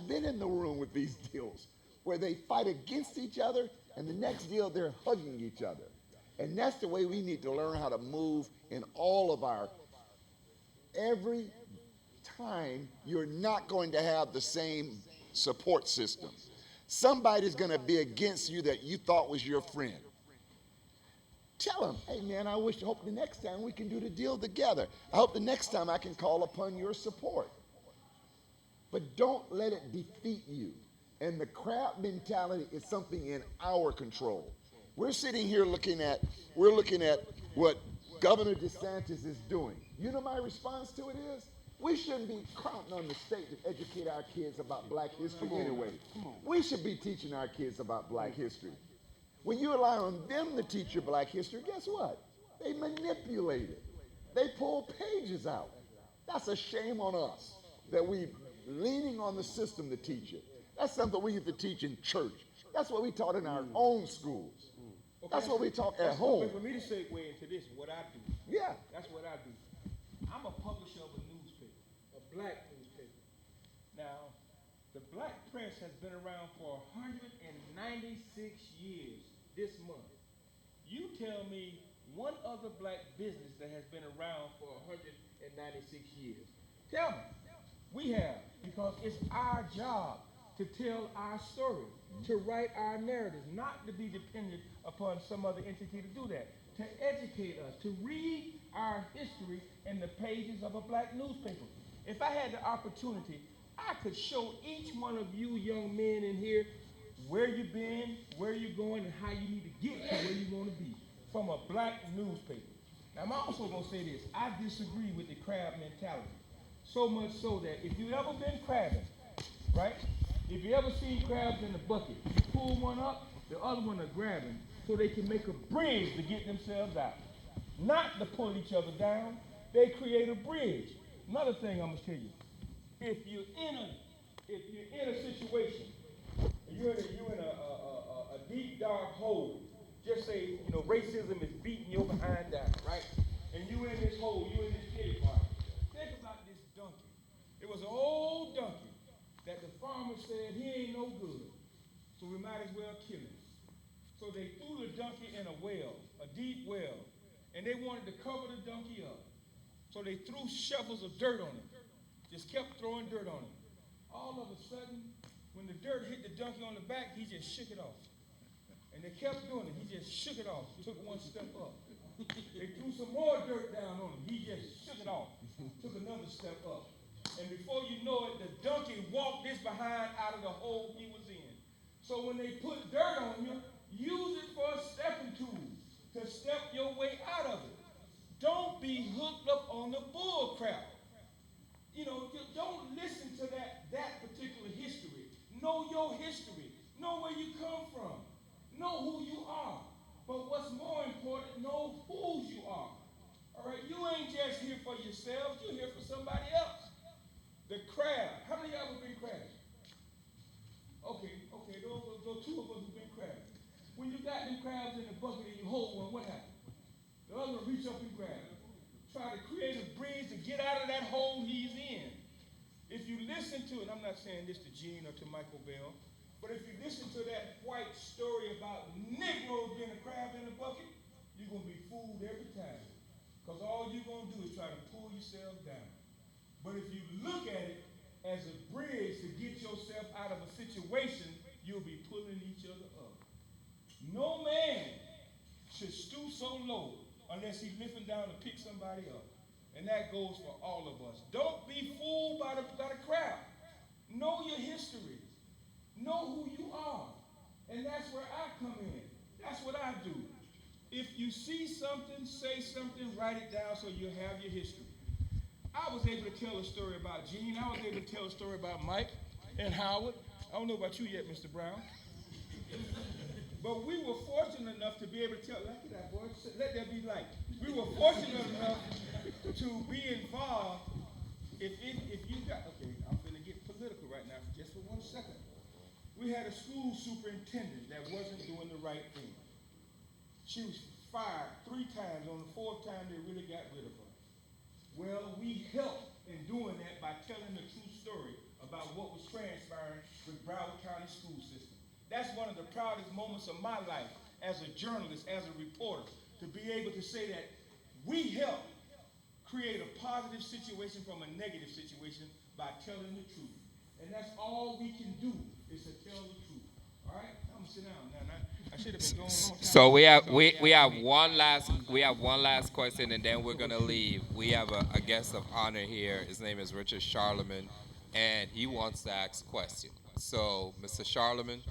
been in the room with these deals where they fight against each other, and the next deal they're hugging each other. And that's the way we need to learn how to move in all of our, every time you're not going to have the same support system. Somebody's going to be against you that you thought was your friend. Tell them, hey man, hope the next time we can do the deal together. I hope the next time I can call upon your support. But don't let it defeat you. And the crowd mentality is something in our control. We're sitting here looking at what Governor DeSantis is doing. You know my response to it is? We shouldn't be counting on the state to educate our kids about black history anyway. We should be teaching our kids about black history. When you rely on them to teach you black history, guess what? They manipulate it. They pull pages out. That's a shame on us that we leaning on the system to teach it. That's something we have to teach in church. That's what we taught in our own schools. Okay, that's what we taught at home. For me to segue into this, what I do. Yeah. That's what I do. I'm a publisher of a newspaper, a black newspaper. Now, the black press has been around for 196 years this month. You tell me one other black business that has been around for 196 years. Tell me. We have, because it's our job to tell our story, to write our narratives, not to be dependent upon some other entity to do that, to educate us, to read our history in the pages of a black newspaper. If I had the opportunity, I could show each one of you young men in here where you've been, where you're going, and how you need to get to where you want to be from a black newspaper. Now, I'm also going to say this. I disagree with the crab mentality. So much so that if you've ever been crabbing, right? If you ever seen crabs in the bucket, you pull one up, the other one are grabbing so they can make a bridge to get themselves out. Not to pull each other down, they create a bridge. Another thing I'm gonna tell you, if you're in a situation, you're in a deep dark hole, just say, racism is beating your behind down, right? And you in this hole, you in this pity party. Think about this donkey. It was an old donkey that the farmer said he ain't no good, so we might as well kill him. So they threw the donkey in a well, a deep well, and they wanted to cover the donkey up. So they threw shovels of dirt on him, just kept throwing dirt on him. All of a sudden, when the dirt hit the donkey on the back, he just shook it off. And they kept doing it. He just shook it off, took one step up. They threw some more dirt down on him. He just shook it off, took another step up. And before you know it, the donkey walked his behind out of the hole he was in. So when they put dirt on you, use it for a stepping tool to step your way out of it. Don't be hooked up on the bull crap. Don't listen to that particular history. Know your history. Know where you come from. Know who you are. But what's more important, know whose you are. All right? You ain't just here for yourselves. You're here for somebody else. The crab. How many of y'all have been crabbing? Okay, those two of us have been crabbing. When you got them crabs in the bucket and you hold one, what happens? The other one reach up and grab it. Try to create a bridge to get out of that hole he's in. If you listen to it, I'm not saying this to Gene or to Michael Bell, But if you listen to that white story about Negroes being a crab in a bucket, you're going to be fooled every time. Because all you're going to do is try to pull yourself down. But if you look at it as a bridge to get yourself out of a situation, you'll be pulling each other up. No man should stoop so low unless he's lifting down to pick somebody up. And that goes for all of us. Don't be fooled by the crowd. Know your history. Know who you are. And that's where I come in. That's what I do. If you see something, say something, write it down so you have your history. I was able to tell a story about Gene. I was able to tell a story about Mike and Howard. I don't know about you yet, Mr. Brown. But we were fortunate enough to be able to tell, look at that, boy, let there be light. We were fortunate enough to be involved. If you got, okay, I'm going to get political right now just for 1 second. We had a school superintendent that wasn't doing the right thing. She was fired 3 times. On the 4th time, they really got rid of her. Well, we helped in doing that by telling the true story about what was transpiring with Broward County school system. That's one of the proudest moments of my life as a journalist, as a reporter, to be able to say that we helped create a positive situation from a negative situation by telling the truth. And that's all we can do is to tell the truth. All right? I'm gonna sit down now. I should have been going a long time. So we have one last question, and then we're gonna leave. We have a guest of honor here. His name is Richard Charlemagne, and he wants to ask a question. So, Mr. Charlemagne.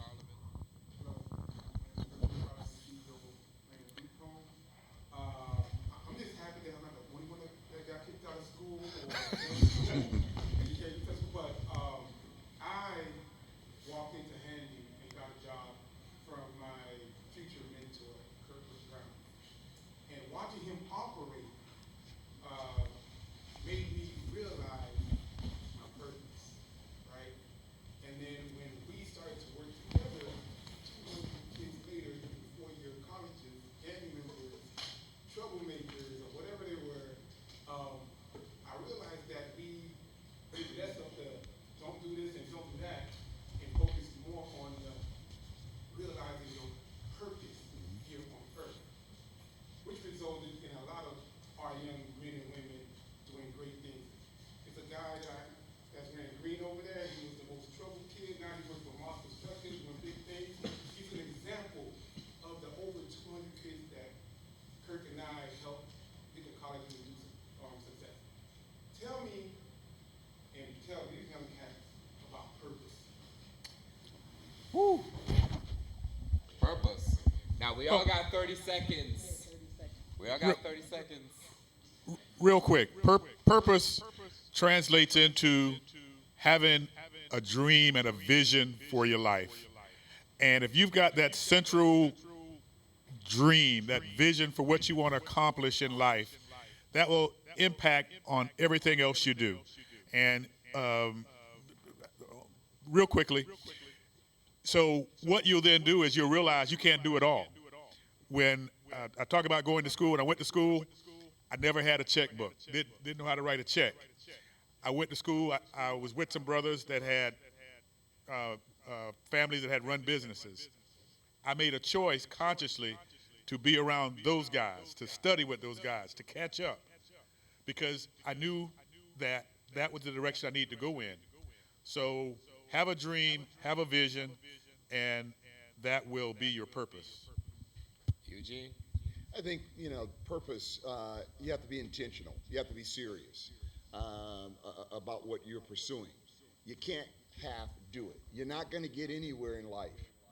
I'm just happy that I'm not the only one that got kicked out of school or but I walked into Handy and got a job from my future mentor, Kirkwood Brown. And watching him operate made me realize my purpose, right? And then when we started to work together, 200 kids later, in 4-year colleges, gang members, troublemakers, or whatever they were, I realized that we maybe less of the don't do this and don't do that, and focus more on the realizing your purpose here on earth, which resulted in a lot of our young men and women doing great things. It's a guy that's wearing green over there. He was the most troubled kid. Now he works for Moss Construction, doing big things. He's an example of the over 200 kids that Kirk and I helped get to college and do some success. Tell me and tell these young cats about purpose. Woo. Purpose. Now we all got 30 seconds. We all got 30 seconds. Real quick, purpose translates into having a dream and a vision for your life. And if you've got that central dream, that vision for what you want to accomplish in life, that will impact on everything else you do. And real quickly, so what you'll then do is you'll realize you can't do it all. When I talk about going to school, when I went to school, I never had a checkbook. Didn't know how to write a check. I went to school. I was with some brothers that had families that had run businesses. I made a choice consciously to be around those guys, to study with those guys, to catch up, because I knew that that was the direction I needed to go in. So have a dream, have a vision, and that will be your purpose. Eugene? I think, purpose, you have to be intentional. You have to be serious about what you're pursuing. You can't half do it. You're not going to get anywhere in life.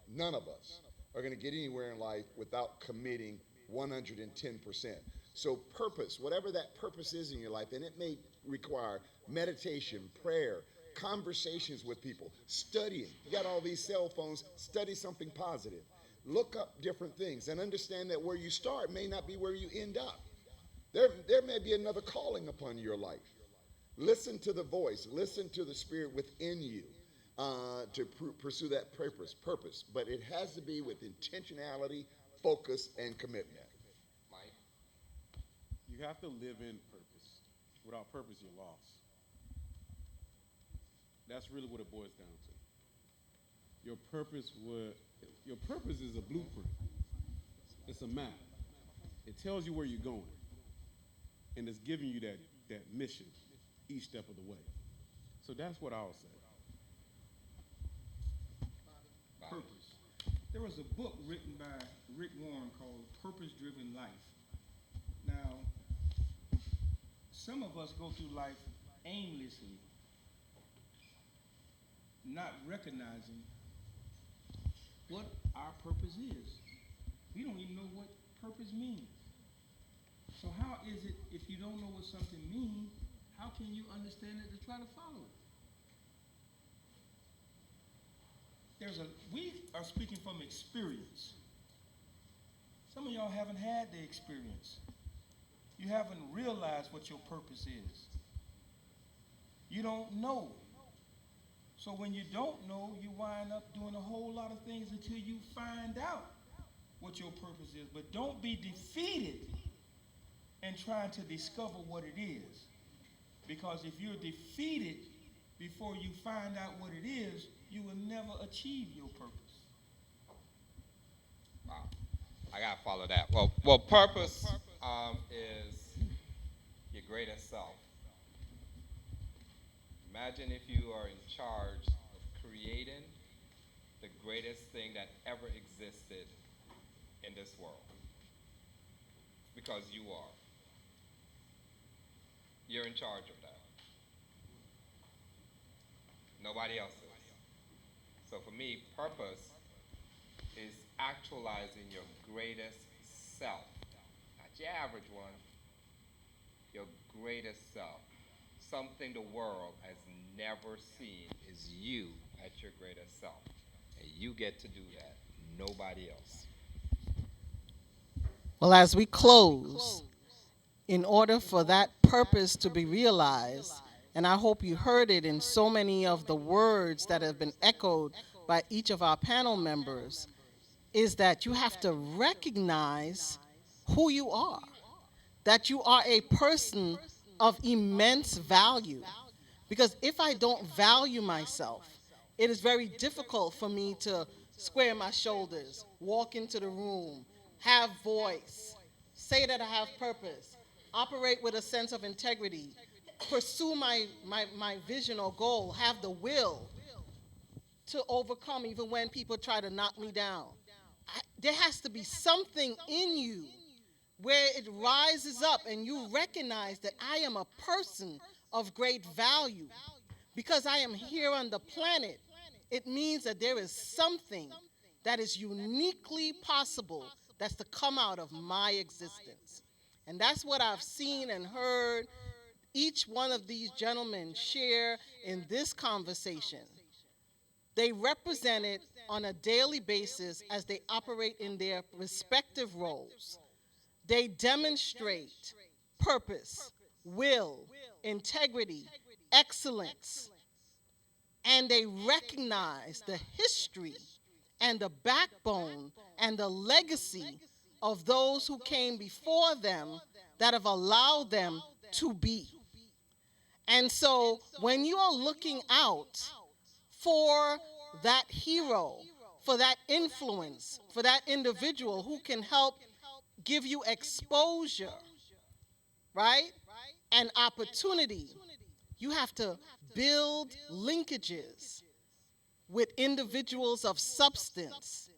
None of us are going to get anywhere in life without committing 110%. So purpose, whatever that purpose is in your life, and it may require meditation, prayer, conversations with people, studying. You got all these cell phones, study something positive. Look up different things and understand that where you start may not be where you end up. There may be another calling upon your life. Listen to the voice, listen to the spirit within you to pursue that purpose. But it has to be with intentionality, focus, and commitment. Mike? You have to live in purpose. Without purpose, you're lost. That's really what it boils down to. Your purpose would your purpose is a blueprint. It's a map. It tells you where you're going, and it's giving you that mission each step of the way. So that's what I'll say. Purpose. There was a book written by Rick Warren called Purpose Driven Life. Now, some of us go through life aimlessly, not recognizing what our purpose is. We don't even know what purpose means. So how is it, if you don't know what something means, how can you understand it to try to follow it? We are speaking from experience. Some of y'all haven't had the experience. You haven't realized what your purpose is. You don't know. So when you don't know, you wind up doing a whole lot of things until you find out what your purpose is. But don't be defeated in trying to discover what it is. Because if you're defeated before you find out what it is, you will never achieve your purpose. Wow. I got to follow that. Well, purpose is your greatest self. Imagine if you are in charge of creating the greatest thing that ever existed in this world. Because you are. You're in charge of that. Nobody else is. So for me, purpose is actualizing your greatest self. Not your average one, your greatest self. Something the world has never seen is you at your greatest self. And you get to do that, nobody else. Well, as we close, in order for that purpose to be realized, and I hope you heard it in so many of the words that have been echoed by each of our panel members, is that you have to recognize who you are, that you are a person of immense value. Because if I don't value myself, it is very difficult for me to square my shoulders, walk into the room, have voice, say that I have purpose, operate with a sense of integrity, pursue my vision or goal, have the will to overcome even when people try to knock me down. There has to be something in you where it rises up and you recognize that I am a person of great value. Because I am here on the planet, it means that there is something that is uniquely possible that's to come out of my existence. And that's what I've seen and heard each one of these gentlemen share in this conversation. They represent it on a daily basis as they operate in their respective roles. They demonstrate purpose, will, integrity, excellence, and they recognize the history and the backbone and the legacy of those who came before them that have allowed them to be. And so when you are looking out for that hero, for that influence, for that individual who can help give you exposure, right, and opportunity, you have to build linkages with individuals of substance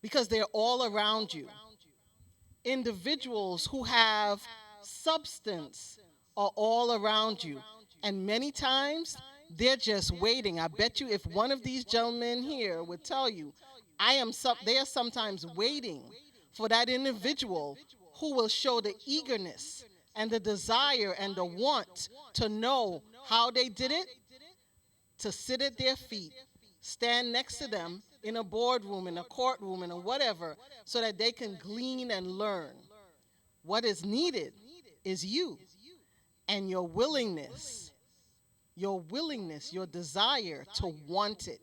because they're all around you. Individuals who have substance are all around you. And many times, they're just waiting. I bet you if one of these gentlemen here would tell you, they are sometimes waiting for that individual who will show the eagerness and the desire and the want to know how they did it, to sit at their feet, stand next to them in a boardroom, in a courtroom, in a whatever, so that they can glean and learn. What is needed is you and your willingness, your desire to want it.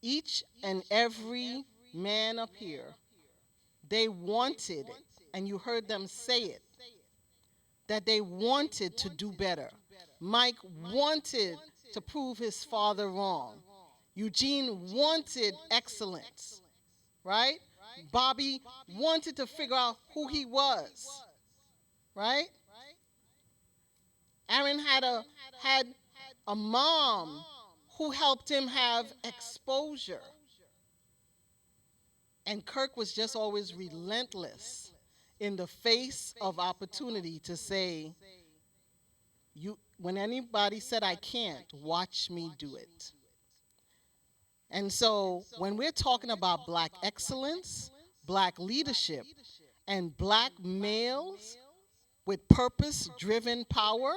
Each and every man up here, they wanted it, and you heard them say it, that they wanted to do better. Mike wanted to prove his father wrong. Eugene wanted excellence, right? Bobby wanted to figure out who he was, right? Aaron had a mom who helped him have exposure. And Kirk was just always relentless in the face of opportunity to say, when anybody said I can't, watch me do it. And so when we're talking about black excellence, black leadership, and black males with purpose-driven power,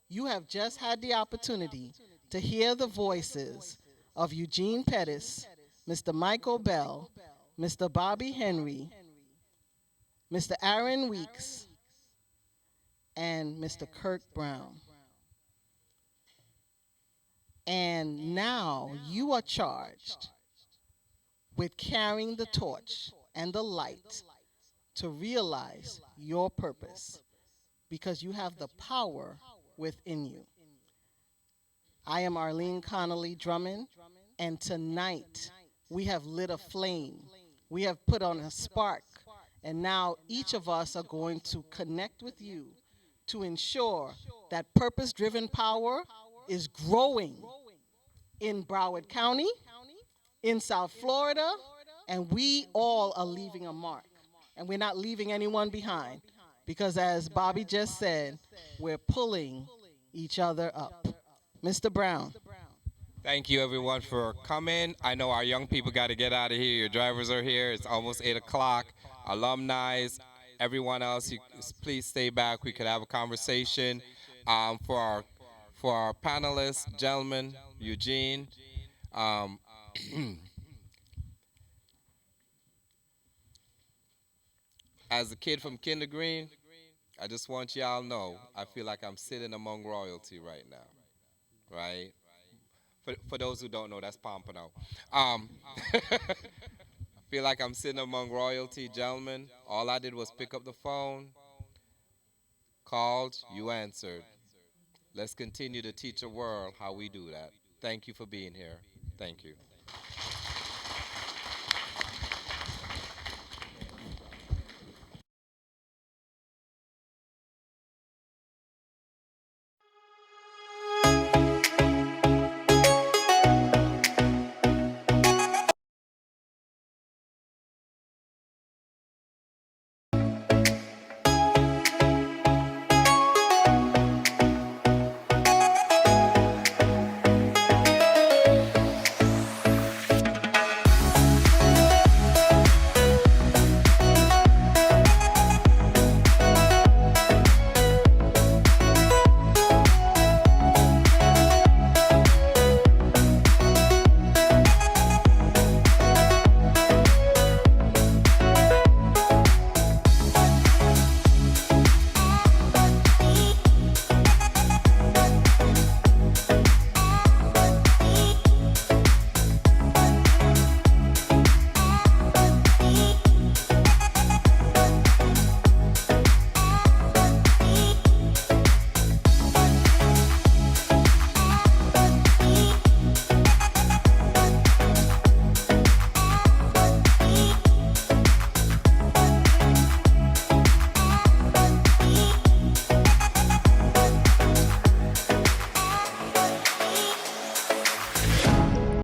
you have just had the opportunity to hear the voices of Eugene Pettis, Mr. Michael Bell, Mr. Bobby Henry, Mr. Aaron Weeks, and Mr. Kirk Brown. And now you are charged with carrying the torch and the light to realize your purpose, because you have the power within you. I am Arlene Connolly Drummond, and tonight we have lit a flame. We have put on a spark, and now each of us are going to connect with you to ensure that purpose-driven power is growing in Broward County, in South Florida, and we all are leaving a mark. And we're not leaving anyone behind, because as Bobby just said, we're pulling each other up. Mr. Brown. Thank you, everyone, for coming. I know our young people got to get out of here. Your drivers are here. It's almost 8 o'clock. Alumni, everyone else, please stay back. We could have a conversation. For our panelists, gentlemen, Eugene, as a kid from Kinder Green, I just want y'all to know, I feel like I'm sitting among royalty right now, right? For those who don't know, that's Pompano. I feel like I'm sitting among royalty, gentlemen. All I did was pick up the phone, called, you answered. Let's continue to teach the world how we do that. Thank you for being here. Thank you.